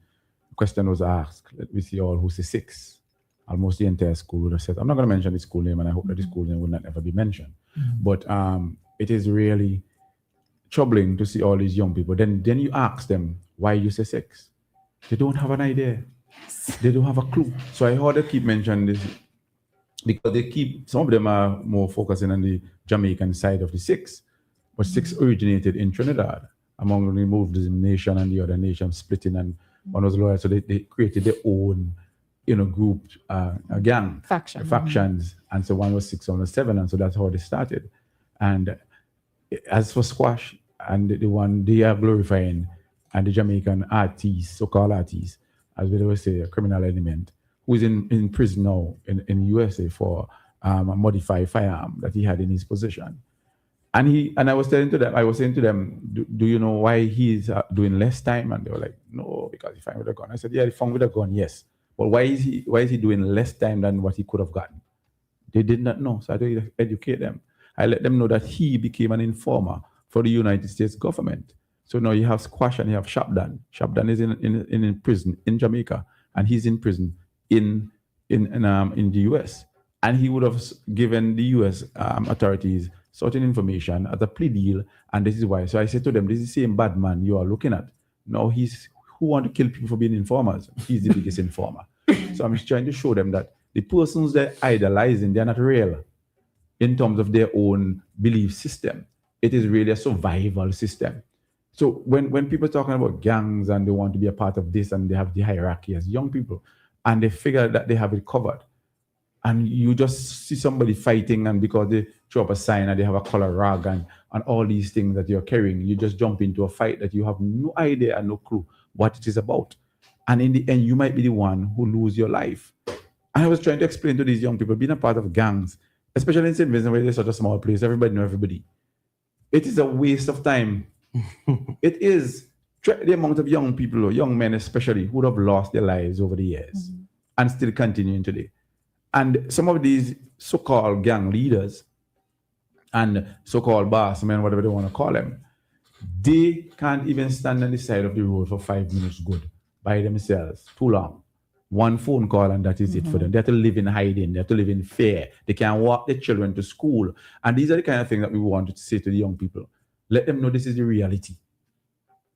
the question was asked. Let me see all who say 6. Almost the entire school would have said, I'm not going to mention the school name, and I hope that the school name would not ever be mentioned. Mm-hmm. But it is really troubling to see all these young people. Then you ask them why you say 6. They don't have an idea. They don't have a clue. So I heard they keep mentioning this because some of them are more focusing on the Jamaican side of the 6, but 6 originated in Trinidad among the Muslim nation and the other nation splitting, and one was loyal. So they created their own, group, a gang, factions, and so one was 6, one was 7, and so that's how they started. And as for squash and the one they are glorifying, and the Jamaican artists, so-called artists, as we always say, a criminal element, who is in prison now in USA for a modified firearm that he had in his possession. And I was saying to them, do you know why he's doing less time? And they were like, no, because he found with a gun. I said, yeah, he found with a gun, yes. But why is he doing less time than what he could have gotten? They did not know. So I had to educate them. I let them know that he became an informer for the United States government. So now you have Squash and you have Shabdan. Shabdan is in prison in Jamaica, and he's in prison in the US. And he would have given the US authorities certain information as a plea deal, and this is why. So I said to them, this is the same bad man you are looking at. Now he's who want to kill people for being informers. He's the biggest informer. So I'm just trying to show them that the persons they're idolizing, they're not real in terms of their own belief system. It is really a survival system. So when people are talking about gangs and they want to be a part of this and they have the hierarchy as young people and they figure that they have it covered, and you just see somebody fighting, and because they throw up a sign and they have a color rag and all these things that you're carrying, you just jump into a fight that you have no idea and no clue what it is about. And in the end, you might be the one who lose your life. And I was trying to explain to these young people, being a part of gangs, especially in St. Vincent, where it's such a small place, everybody knows everybody. It is a waste of time. It is the amount of young people, or young men especially, who have lost their lives over the years. Mm-hmm. and still continuing today. And some of these so-called gang leaders and so-called boss men, whatever they want to call them, they can't even stand on the side of the road for 5 minutes good by themselves. Too long. One phone call and that is it for them. They have to live in hiding. They have to live in fear. They can't walk their children to school. And these are the kind of things that we wanted to say to the young people. Let them know this is the reality.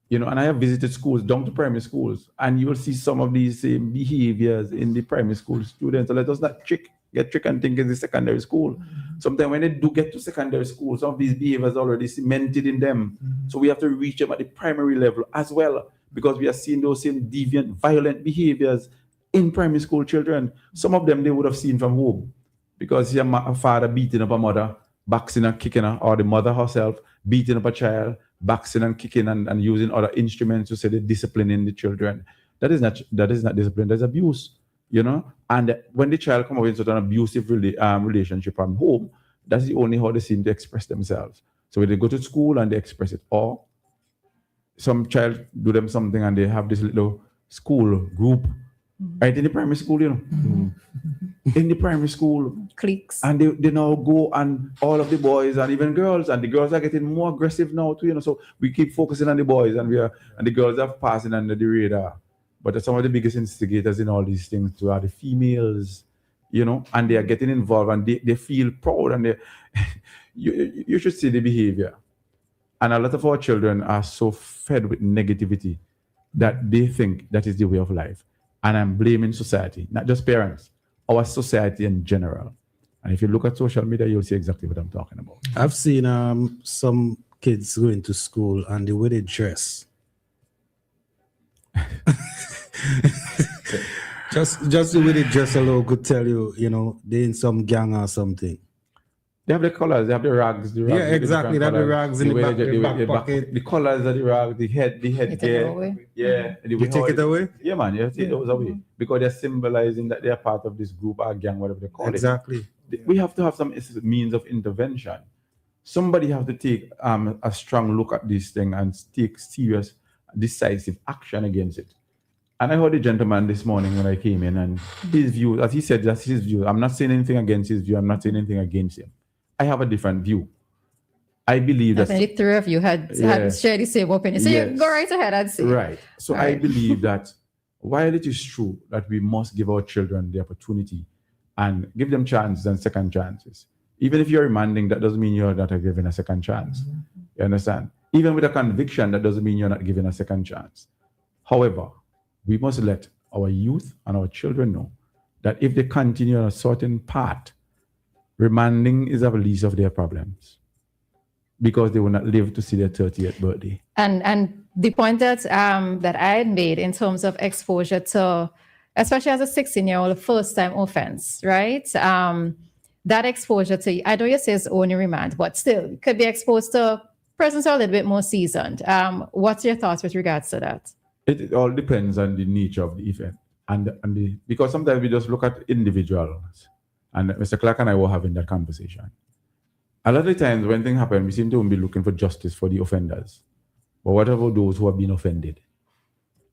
You know, and I have visited schools, down to primary schools, and you will see some of these same behaviors in the primary school students. So let us not get tricked and think it's the secondary school. Sometimes when they do get to secondary school, some of these behaviors are already cemented in them. So we have to reach them at the primary level as well, because we are seeing those same deviant, violent behaviors in primary school children. Some of them they would have seen from home, because a father beating up a mother, boxing and kicking her, or the mother herself beating up a child, boxing and kicking and using other instruments to say they're disciplining the children. That is not discipline, that's abuse, you know. And when the child comes up into an abusive relationship from home, that's the only how they seem to express themselves. So when they go to school and they express it, or some child do them something and they have this little school group, right in the primary school, you know. In the primary school, Cliques. and they now go, and all of the boys and even girls, and the girls are getting more aggressive now too, you know. So we keep focusing on the boys, and the girls are passing under the radar. But some of the biggest instigators in all these things too are the females, you know, and they are getting involved, and they feel proud, and you should see the behavior. And a lot of our children are so fed with negativity that they think that is the way of life. And I'm blaming society, not just parents, our society in general. And if you look at social media, you'll see exactly what I'm talking about. I've seen some kids going to school and the way they dress. just the way they dress alone could tell you, you know, they're in some gang or something. They have the colors, they have the rags. Yeah, exactly. They have the rags in the back pocket. The colors of the rag, the headgear. Yeah. You take it away? Yeah, man, you take those away. Because they're symbolizing that they're part of this group or gang, whatever they call it. Exactly. We have to have some means of intervention. Somebody have to take a strong look at this thing and take serious, decisive action against it. And I heard the gentleman this morning when I came in, and his view, as he said, that's his view. I'm not saying anything against his view. I'm not saying anything against him. I have a different view. I believe that the three of you had shared the same opinion. So you go right ahead and say. Right. So I believe that while it is true that we must give our children the opportunity and give them chances and second chances, even if you're remanding, that doesn't mean you're not giving a second chance. You understand? Even with a conviction, that doesn't mean you're not giving a second chance. However, we must let our youth and our children know that if they continue on a certain path, remanding is the least of their problems, because they will not live to see their 30th birthday. And the point that that I had made in terms of exposure to, especially as a 16-year-old, first-time offense, right? That exposure to, I know you say it's only remand, but still, you could be exposed to persons who are a little bit more seasoned. What's your thoughts with regards to that? It all depends on the nature of the event, because sometimes we just look at individuals. And Mr. Clark and I were having that conversation. A lot of the times when things happen, we seem to be looking for justice for the offenders. But what about those who have been offended?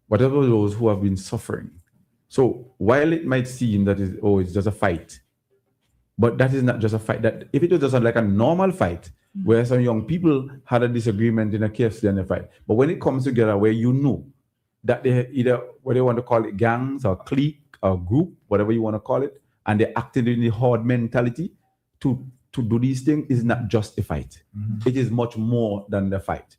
What about those who have been suffering? So while it might seem that it's just a fight, but that is not just a fight. That if it was just like a normal fight, where some young people had a disagreement in a KFC and a fight, but when it comes together where you know that they either, what they want to call it, gangs or clique or group, whatever you want to call it, and they acted in the horde mentality to do these things, is not just a fight. It is much more than the fight.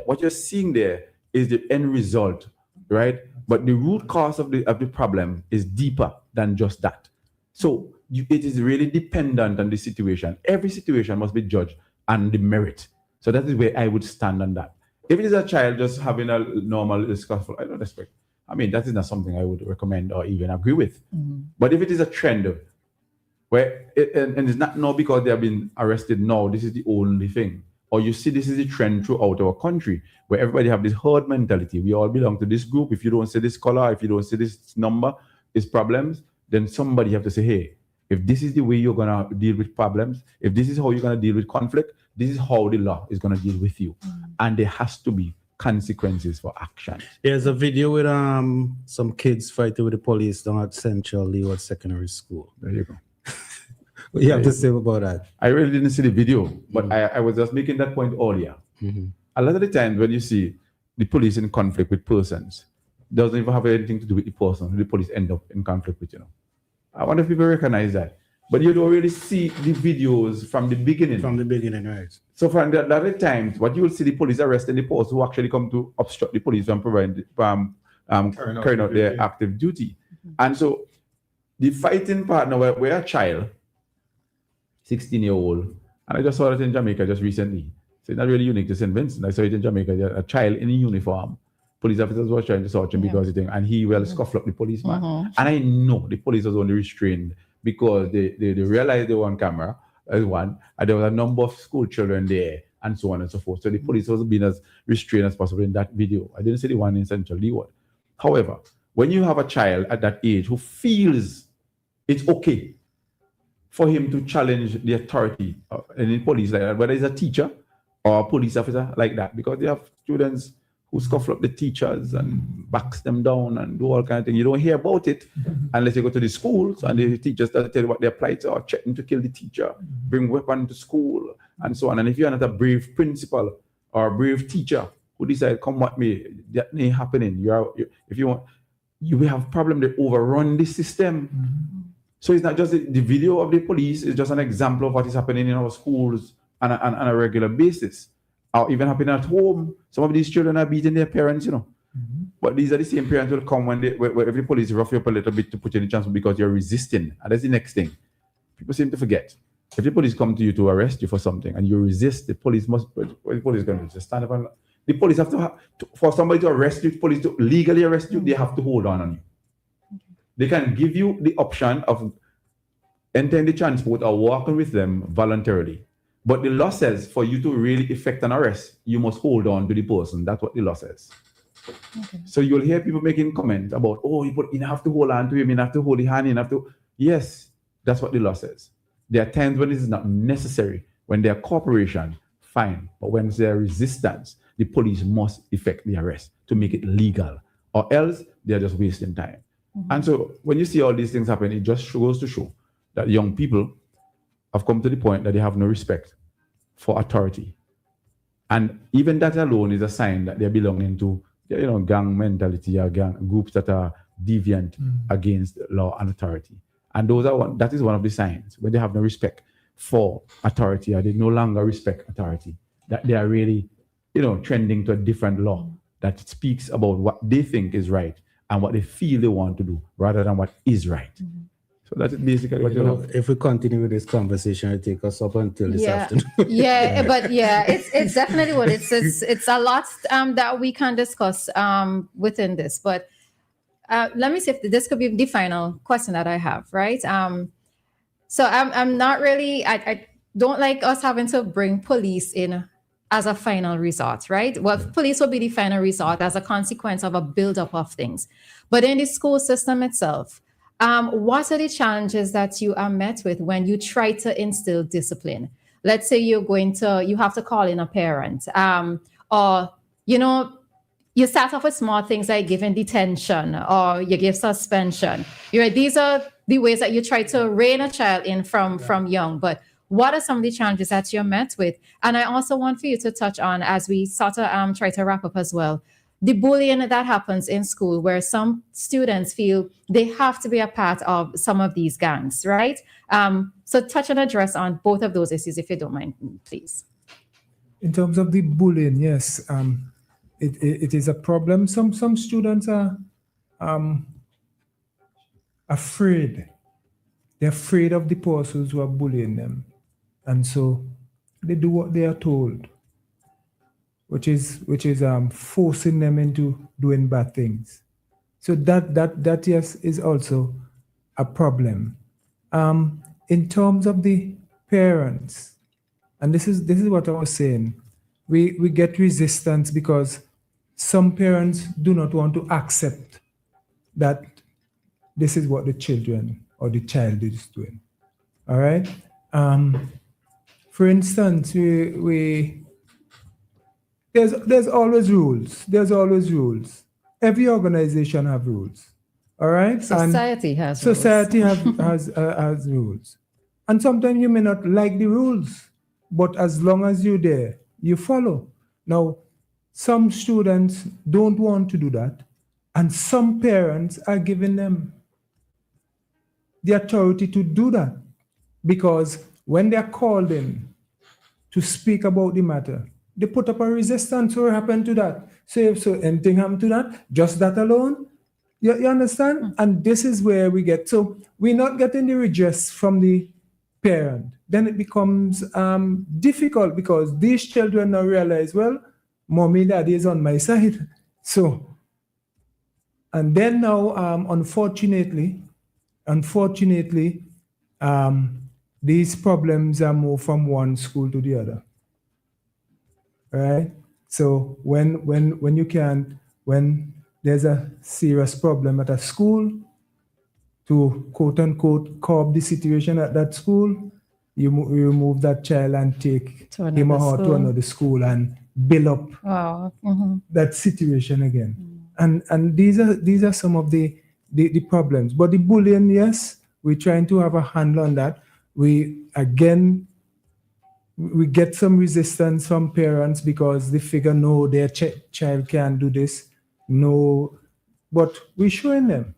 What you're seeing there is the end result, right? But the root cause of the problem is deeper than just that. So it is really dependent on the situation. Every situation must be judged on the merit. So that is where I would stand on that. If it is a child just having a normal discussion, I don't expect. I mean, that is not something I would recommend or even agree with. But if it is a trend where, and it's not now because they have been arrested now, this is the only thing. Or you see this is a trend throughout our country where everybody have this herd mentality. We all belong to this group. If you don't say this color, if you don't say this number, it's problems, then somebody have to say, hey, if this is the way you're going to deal with problems, if this is how you're going to deal with conflict, this is how the law is going to deal with you. And there has to be consequences for actions. There's a video with some kids fighting with the police down at Central Leeward Secondary School. There you go. What you have to say about that? I really didn't see the video, but I was just making that point earlier. A lot of the times when you see the police in conflict with persons, doesn't even have anything to do with the person who the police end up in conflict with, I wonder if people recognize that. But you don't really see the videos from the beginning. From the beginning, right. So from the other times, what you will see the police arresting the police who actually come to obstruct the police from providing carrying out their active duty. And so the fighting partner were a child, 16-year-old, and I just saw that in Jamaica just recently. So it's not really unique to St. Vincent. I saw it in Jamaica, a child in a uniform. Police officers were trying to search him because and he scuffled up the policeman. And I know the police was only restrained because they realized they were on camera, as one, and there was a number of school children there, and so on and so forth. So the police was being as restrained as possible in that video. I didn't see the one in Central Leeward. However, when you have a child at that age who feels it's okay for him to challenge the authority in police like that, whether it's a teacher or a police officer like that, because they have students who scuffle up the teachers and backs them down and do all kind of things. You don't hear about it unless you go to the schools and the teachers tell you what their plights are, threaten to kill the teacher, bring weapon to school, and so on. And if you're not a brave principal or a brave teacher who decide, come with me, that ain't happening. If you want, you will have problem. They overrun the system. So it's not just the video of the police, it's just an example of what is happening in our schools on a regular basis. Or even happening at home. Some of these children are beating their parents, But these are the same parents who will come when every police rough you up a little bit to put you in the chance because you're resisting. And that's the next thing. People seem to forget. If the police come to you to arrest you for something and you resist, the police must, what the police going to do? Just stand up and the police have to for somebody to arrest you, police to legally arrest you, they have to hold on you. They can give you the option of entering the transport or walking with them voluntarily. But the law says for you to really effect an arrest, you must hold on to the person. That's what the law says. So you'll hear people making comments about, you have to hold on to him, you have to hold the hand, you have to. Yes, that's what the law says. There are times when this is not necessary. When there are cooperation, fine. But when there is resistance, the police must effect the arrest to make it legal. Or else they're just wasting time. And so when you see all these things happen, it just goes to show that young people have come to the point that they have no respect for authority. And even that alone is a sign that they're belonging to, gang mentality or gang groups that are deviant against law and authority. And that is one of the signs when they have no respect for authority or they no longer respect authority, that they are really, trending to a different law that speaks about what they think is right and what they feel they want to do rather than what is right. So that's basically what you know. If we continue with this conversation, it'll take us up until this afternoon. It's definitely what it's a lot that we can discuss within this. But let me see if this could be the final question that I have, right? So I'm not really, I don't like us having to bring police in as a final resort, right? Well, police will be the final resort as a consequence of a buildup of things. But in the school system itself, what are the challenges that you are met with when you try to instill discipline? Let's say you have to call in a parent, or, you start off with small things like giving detention or you give suspension. These are the ways that you try to rein a child in from young. But what are some of the challenges that you're met with? And I also want for you to touch on, as we sort of try to wrap up as well, the bullying that happens in school where some students feel they have to be a part of some of these gangs, right? So touch and address on both of those issues, if you don't mind, please. In terms of the bullying, yes, it is a problem. Some students are afraid. They're afraid of the persons who are bullying them. And so they do what they are told, which is forcing them into doing bad things. So that yes is also a problem. In terms of the parents, and this is what I was saying, we get resistance because some parents do not want to accept that this is what the children or the child is doing. All right. For instance, we There's always rules. There's always rules. Every organization have rules. All right? Society has society rules. has rules. And sometimes you may not like the rules, but as long as you're there, you follow. Now, some students don't want to do that, and some parents are giving them the authority to do that, because when they're called in to speak about the matter, they put up a resistance. What happened to that? So if so anything happened to that, just that alone, you understand? And this is where we get, so we're not getting the redress from the parent. Then it becomes difficult, because these children now realize, well, mommy, daddy is on my side. So, and then now, unfortunately, these problems are moved from one school to the other. Right? So when there's a serious problem at a school, to quote unquote curb the situation at that school, you remove that child and take him or her to another school and build up that situation again. And these are some of the problems. But the bullying, yes, we're trying to have a handle on that. We get some resistance from parents because they figure, no, their child can't do this. No, but we're showing them.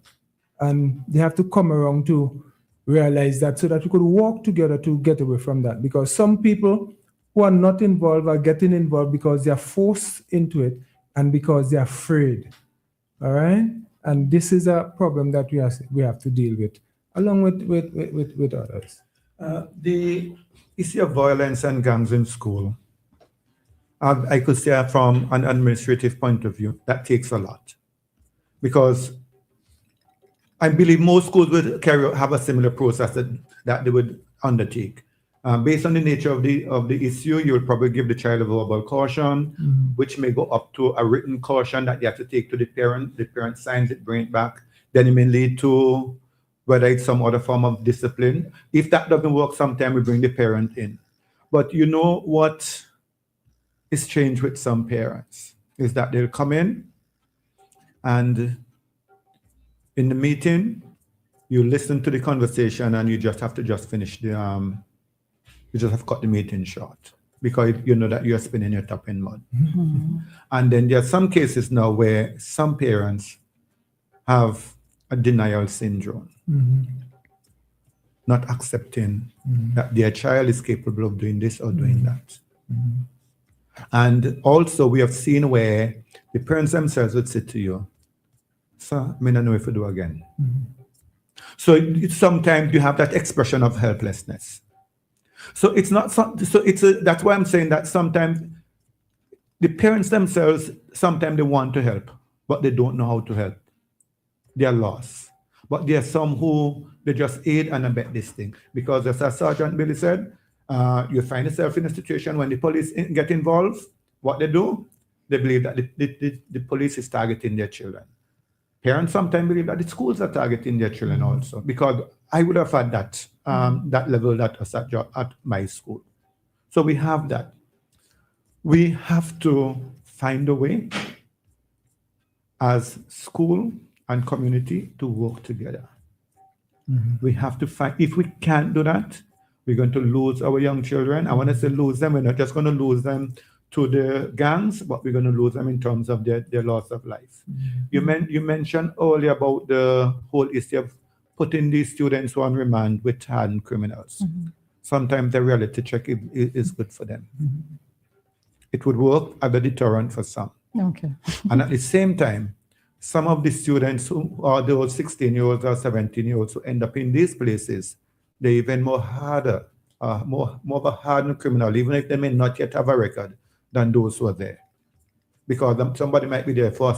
And they have to come around to realize that, so that we could work together to get away from that. Because some people who are not involved are getting involved because they are forced into it and because they're afraid. All right? And this is a problem that we have to deal with, along with others. The issue of violence and gangs in school, I could say from an administrative point of view, that takes a lot. Because I believe most schools would have a similar process that they would undertake. Based on the nature of the issue, you will probably give the child a verbal caution, which may go up to a written caution that you have to take to the parent. The parent signs it, bring it back. Then it may lead to whether it's some other form of discipline. If that doesn't work, sometimes we bring the parent in. But you know what is strange with some parents is that they'll come in, and in the meeting, you listen to the conversation and you just have to finish the, you just have to cut the meeting short, because you know that you're spinning your top in mud. And then there are some cases now where some parents have a denial syndrome, not accepting that their child is capable of doing this or doing that. And also we have seen where the parents themselves would say to you, "Sir, I don't know if I do again." So sometimes you have that expression of helplessness. So it's not, that's why I'm saying that sometimes the parents themselves, sometimes they want to help, but they don't know how to help. They are lost. But there are some who, they just aid and abet this thing. Because as Sergeant Billy said, you find yourself in a situation when the police get involved, what they do, they believe that the police is targeting their children. Parents sometimes believe that the schools are targeting their children also, because I would have had that that level that was at my school. So we have that. We have to find a way as school and community to work together. We have to find, if we can't do that, we're going to lose our young children. I want to say lose them. We're not just going to lose them to the gangs, but we're going to lose them in terms of their loss of life. You mentioned earlier about the whole issue of putting these students on remand with hardened criminals. Sometimes the reality check is good for them. It would work as a deterrent for some. Okay. And at the same time, some of the students who are those 16-year-olds or 17-year-olds who end up in these places, they're even more harder, more of a hardened criminal, even if they may not yet have a record, than those who are there. Because somebody might be there for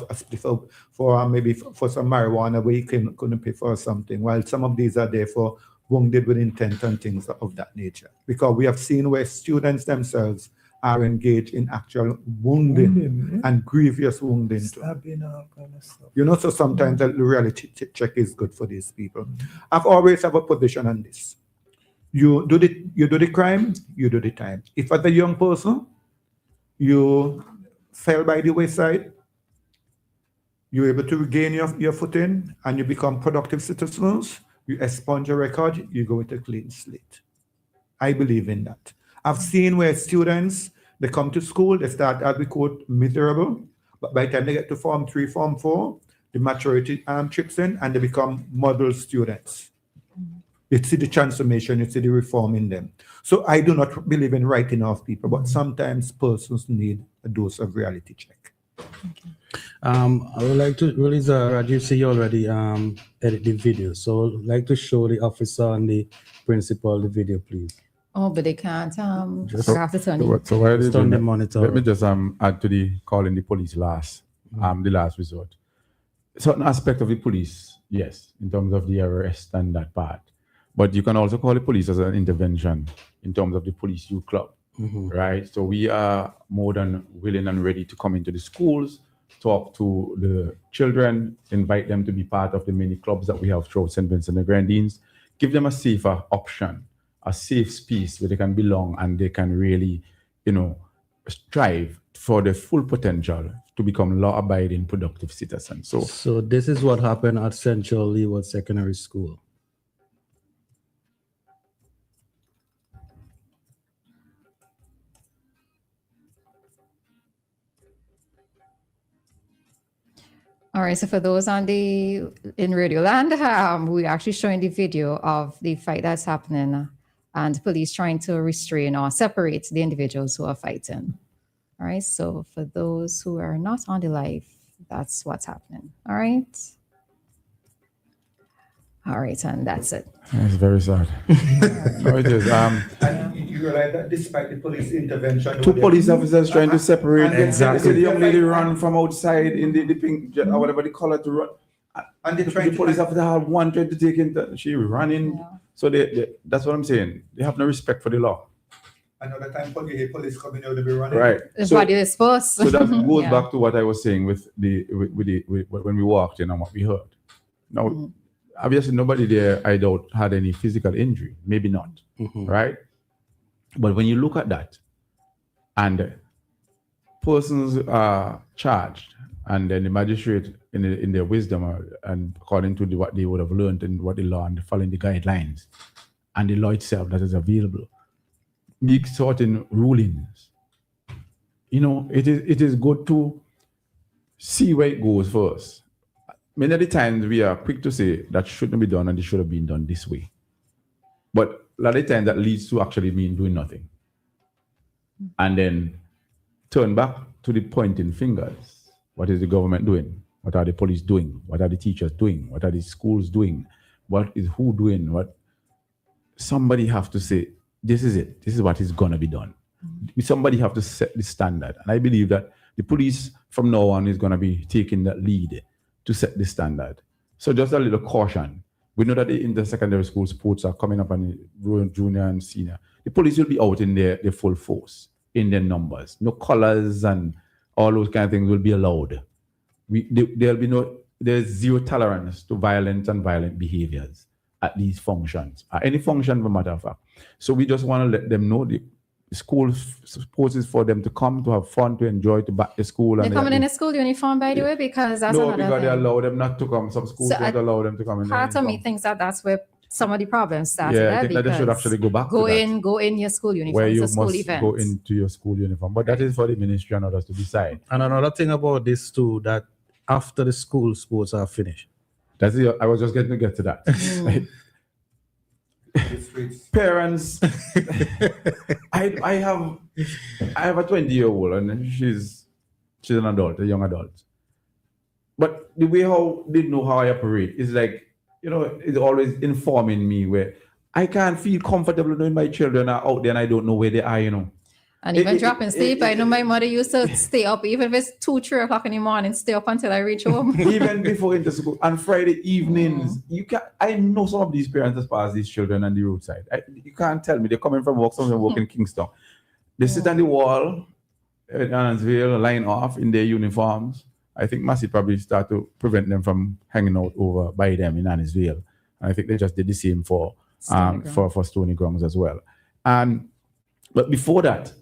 maybe for some marijuana where he couldn't pay for something, while some of these are there for wounded with intent and things of that nature. Because we have seen where students themselves are engaged in actual wounding and grievous wounding. Stabbing, all kind of stuff. You know, so sometimes the reality check is good for these people. I've always have a position on this. You do the crime, you do the time. If as a young person, you fell by the wayside, you're able to regain your footing and you become productive citizens, you expunge your record, you go with a clean slate. I believe in that. I've seen where students, they come to school, they start, as we quote, miserable, but by the time they get to Form 3, Form 4, the maturity trips in and they become model students. You see the transformation, you see the reform in them. So I do not believe in writing off people, but sometimes persons need a dose of reality check. I would like to, Roleza, you see you already edit the video. So I'd like to show the officer and the principal the video, please. Oh, but they can't. I have to turn it. So why did Turn the monitor. Let me just add to the calling the police last, the last resort. Certain aspect of the police, yes, in terms of the arrest and that part. But you can also call the police as an intervention in terms of the police youth club, right? So we are more than willing and ready to come into the schools, talk to the children, invite them to be part of the many clubs that we have throughout St. Vincent and the Grenadines, give them a safer option, a safe space where they can belong and they can really, strive for their full potential to become law-abiding, productive citizens. So this is what happened at Central Leeward Secondary School. All right, so for those in Radio Land, we're actually showing the video of the fight that's happening and police trying to restrain or separate the individuals who are fighting. All right, so for those who are not on the live, that's what's happening. All right. All right, and that's it. It's very sad. No, it is. And you realize that despite the police intervention, Two police officers trying to separate. Exactly. The young lady run from outside in the pink, or whatever they call it, to run. and they try The to police officer had one trying to take in. She running. Yeah. So that's what I'm saying. They have no respect for the law. another time police coming out, they be running. Right. That's So, what you're supposed. so that goes Yeah. back to what I was saying with when we walked in and what we heard. Now, obviously, nobody there, I doubt, had any physical injury. Maybe not. Right. But when you look at that, and persons are charged, and then the magistrate, in their wisdom and according to what they would have learned and what the law and following the guidelines, and the law itself that is available, make certain rulings. You know, it is good to see where it goes first. Many of the times we are quick to say that shouldn't be done and it should have been done this way. But a lot of times that leads to actually mean doing nothing. And then turn back to the pointing fingers. What is the government doing? What are the police doing? What are the teachers doing? What are the schools doing? What is who doing? What? Somebody have to say, this is it. This is what is going to be done. Somebody have to set the standard. And I believe that the police from now on is going to be taking that lead to set the standard. So just a little caution. We know that in the secondary school sports are coming up and junior and senior. The police will be out in their full force, in their numbers. No colors and all those kind of things will be allowed. There's zero tolerance to violence and violent behaviors at these functions, at any function, for matter of fact. So we just want to let them know the school sports is for them to come, to have fun, to enjoy, to back the school. They're coming in a school uniform, by the way, because that's no, another because they thing. allow them not to come. Some schools So don't allow them to come in. Part of me thinks that that's where some of the problems started. Yeah, I think that they should actually go back Go to that. in your school uniform. Where It's you a school must event. go into your school uniform. But that is for the ministry and others to decide. And another thing about this too, that after the school sports are finished, That's it. I was just getting to get to that. Parents, I have a 20-year-old and she's an adult, a young adult. But the way how they know how I operate is like, it's always informing me where I can't feel comfortable knowing my children are out there and I don't know where they are. And even dropping sleep. I know my mother used to stay up, even if it's 2, 3 o'clock in the morning, stay up until I reach home. Even before into school and Friday evenings, I know some of these parents as far as these children on the roadside. You can't tell me they're coming from work, some of them work in Kingston. They sit on the wall in Annansville, line off in their uniforms. I think Massey probably start to prevent them from hanging out over by them in Annansville. And I think they just did the same for Stony Grounds as well. But before that,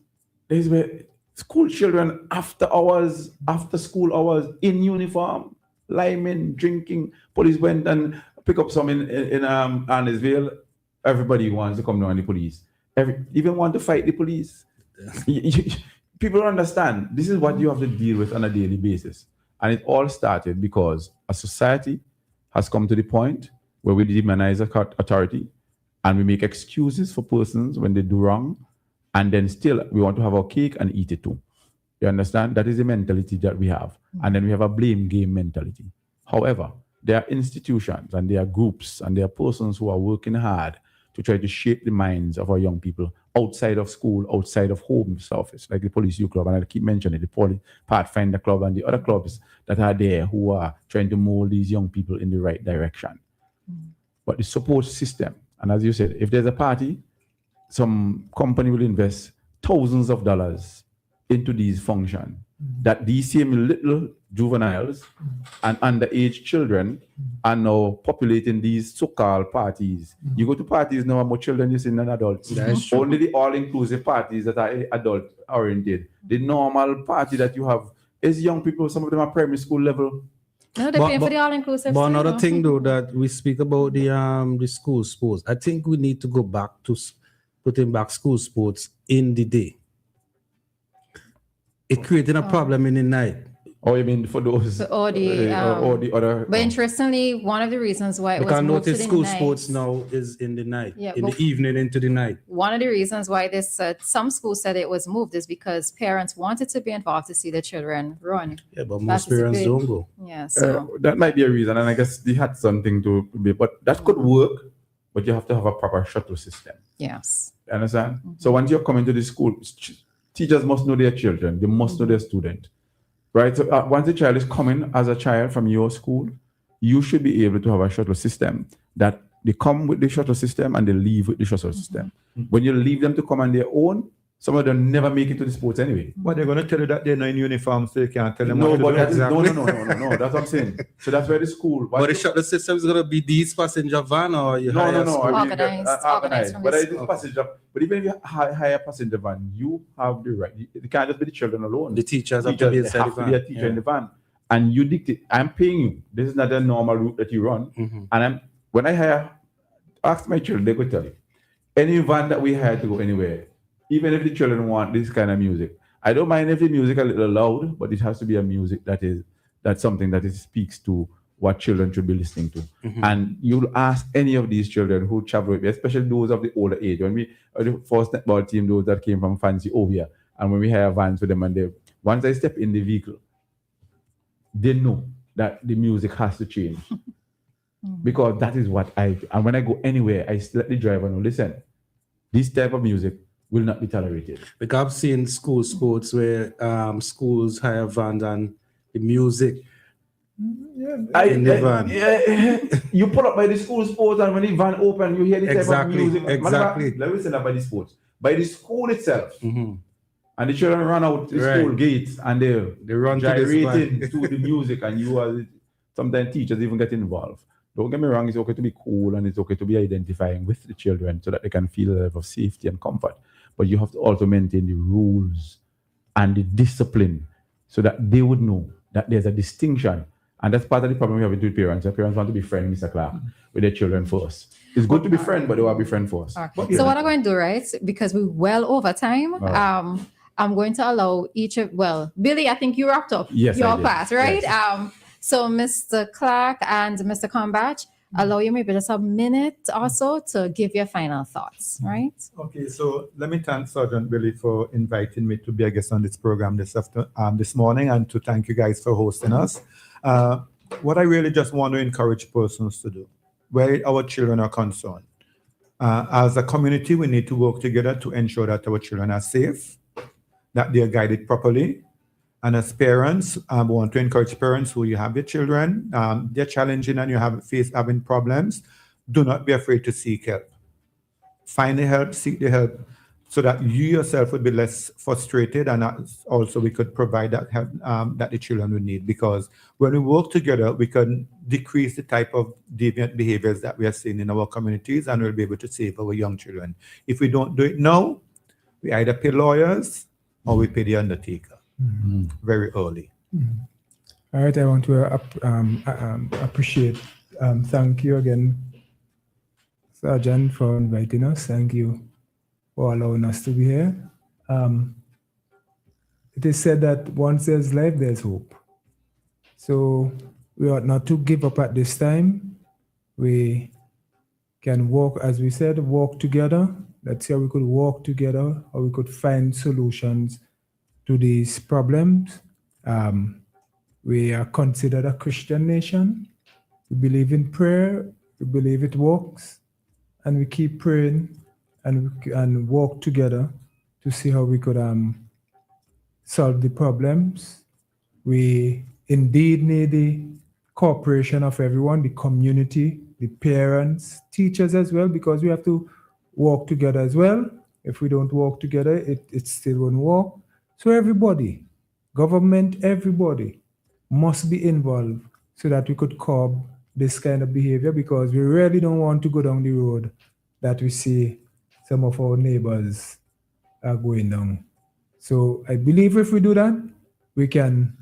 there's where school children after hours, after school hours, in uniform, liming, drinking. Police went and pick up some in Annisville. Everybody wants to come down the police. Even want to fight the police. People don't understand. This is what you have to deal with on a daily basis. And it all started because a society has come to the point where we demonize authority and we make excuses for persons when they do wrong. And then still, we want to have our cake and eat it too. You understand? That is the mentality that we have. And then we have a blame game mentality. However, there are institutions and there are groups and there are persons who are working hard to try to shape the minds of our young people outside of school, outside of home office, like the Police Youth Club, and I keep mentioning the Pathfinder Club and the other clubs that are there who are trying to mold these young people in the right direction. But the support system, and as you said, if there's a party, some company will invest thousands of dollars into these functions, that these same little juveniles and underage children are now populating these so-called parties. You go to parties now, more children you see than adults. Only the all-inclusive parties that are adult-oriented. The normal party that you have is young people. Some of them are primary school level. No, they're paying for the all-inclusive. But another thing, though, that we speak about the school sports, I think we need to go back to putting back school sports in the day. It created a problem in the night. Oh, you mean for those? Or the other. But interestingly, one of the reasons why it was moved moved to notice the school night, sports now is in the night, Yeah, in but- the evening into the night. one of the reasons why this some schools said it was moved is because parents wanted to be involved to see the children run. Yeah, but That's most parents the don't go. Yeah, so That might be a reason, and I guess they had something to be, but that could work, but you have to have a proper shuttle system. yes. You understand? So once you're coming to the school, teachers must know their children, they must know their student. Right? So once the child is coming as a child from your school, you should be able to have a shuttle system that they come with the shuttle system and they leave with the shuttle system. When you leave them to come on their own, some of them never make it to the sports anyway. But they're going to tell you that they're not in uniform, so you can't tell them No, what to but do. that is, no, that's what I'm saying. So that's where the school. But the shuttle system is going to be these passenger van or you No. hire I school? mean, Organized from But the it is passenger. But even if you hire a passenger van, you have the right. It can't just be the children alone. The teachers have to be inside the have to be a van. teacher in the van, and you dictate. I'm paying you. This is not a normal route that you run. And when I ask my children, they could tell you any van that we hire to go anywhere. Even if the children want this kind of music, I don't mind if the music a little loud, but it has to be a music that's something that it speaks to what children should be listening to. And you'll ask any of these children who travel with me, especially those of the older age. When we the first netball team, those that came from fancy Ovia, and when we have vans with them, and once I step in the vehicle, they know that the music has to change. Because that is what and when I go anywhere, I let the driver know, listen, this type of music will not be tolerated. Because I've seen school sports where schools hire vans and the music in the van. You pull up by the school sports and when the van open, you hear the type of music. Exactly. Let me say that by the sports. By the school itself. And the children run out the school gates and they run gyrating to the music, and sometimes teachers even get involved. Don't get me wrong, it's okay to be cool and it's okay to be identifying with the children so that they can feel a level of safety and comfort. But you have to also maintain the rules and the discipline so that they would know that there's a distinction. And that's part of the problem we have with parents. Our parents want to be friends, Mr. Clark, with their children first. It's good to be friends, but they want to be friends first. Okay. So what I'm going to do, right, because we're well over time, I'm going to allow Billy, I think you wrapped up your part, right? Yes. So Mr. Clark and Mr. Combach, allow you maybe just a minute or so to give your final thoughts, right? Okay, so let me thank Sergeant Billy for inviting me to be a guest on this program this morning, and to thank you guys for hosting us. What I really just want to encourage persons to do, where our children are concerned, as a community, we need to work together to ensure that our children are safe, that they are guided properly. And as parents, I want to encourage parents who you have your children, they're challenging and you having problems, do not be afraid to seek help. Find the help, seek the help, so that you yourself would be less frustrated, and also we could provide that help that the children would need. Because when we work together, we can decrease the type of deviant behaviors that we are seeing in our communities, and we'll be able to save our young children. If we don't do it now, we either pay lawyers, or we pay the undertaker very early. All right, I want to appreciate, thank you again, Sergeant, for inviting us. Thank you for allowing us to be here. It is said that once there's life, there's hope. So we ought not to give up at this time. We can walk, as we said, walk together. Let's see how we could walk together, how we could find solutions to these problems. We are considered a Christian nation. We believe in prayer. We believe it works. And we keep praying and walk together to see how we could solve the problems. We indeed need the cooperation of everyone, the community, the parents, teachers as well, because we have to work together as well. If we don't work together, it still won't work. So everybody, government, everybody must be involved so that we could curb this kind of behavior, because we really don't want to go down the road that we see some of our neighbors are going down. So I believe if we do that, we can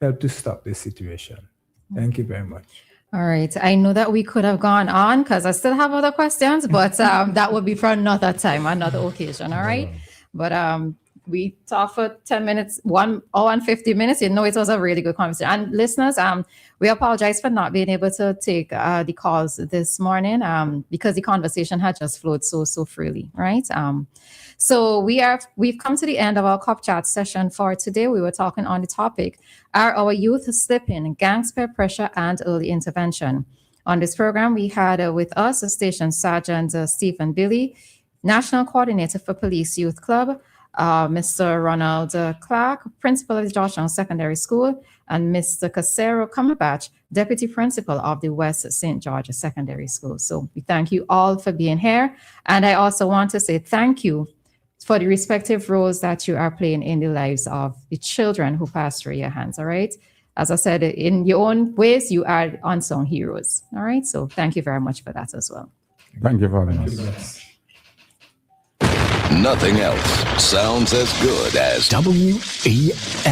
help to stop this situation. Thank you very much. All right. I know that we could have gone on because I still have other questions, but that would be for another time, another occasion. All right. But we talked for 10 minutes, 1 hour and 50 minutes. You know, it was a really good conversation. And listeners, we apologize for not being able to take the calls this morning because the conversation had just flowed so freely, right? So we've come to the end of our Cop Chat session for today. We were talking on the topic, are our youth slipping, gangs peer pressure and early intervention? On this program, we had with us Station Sergeant Stephen Billy, National Coordinator for Police Youth Club, Mr. Ronald Clark, Principal of the Georgetown Secondary School, and Mr. Casero Cumberbatch, Deputy Principal of the West St. George Secondary School. So we thank you all for being here. And I also want to say thank you for the respective roles that you are playing in the lives of the children who pass through your hands, all right? As I said, in your own ways, you are unsung heroes, all right? So thank you very much for that as well. Thank you for having us. Nothing else sounds as good as WEFM.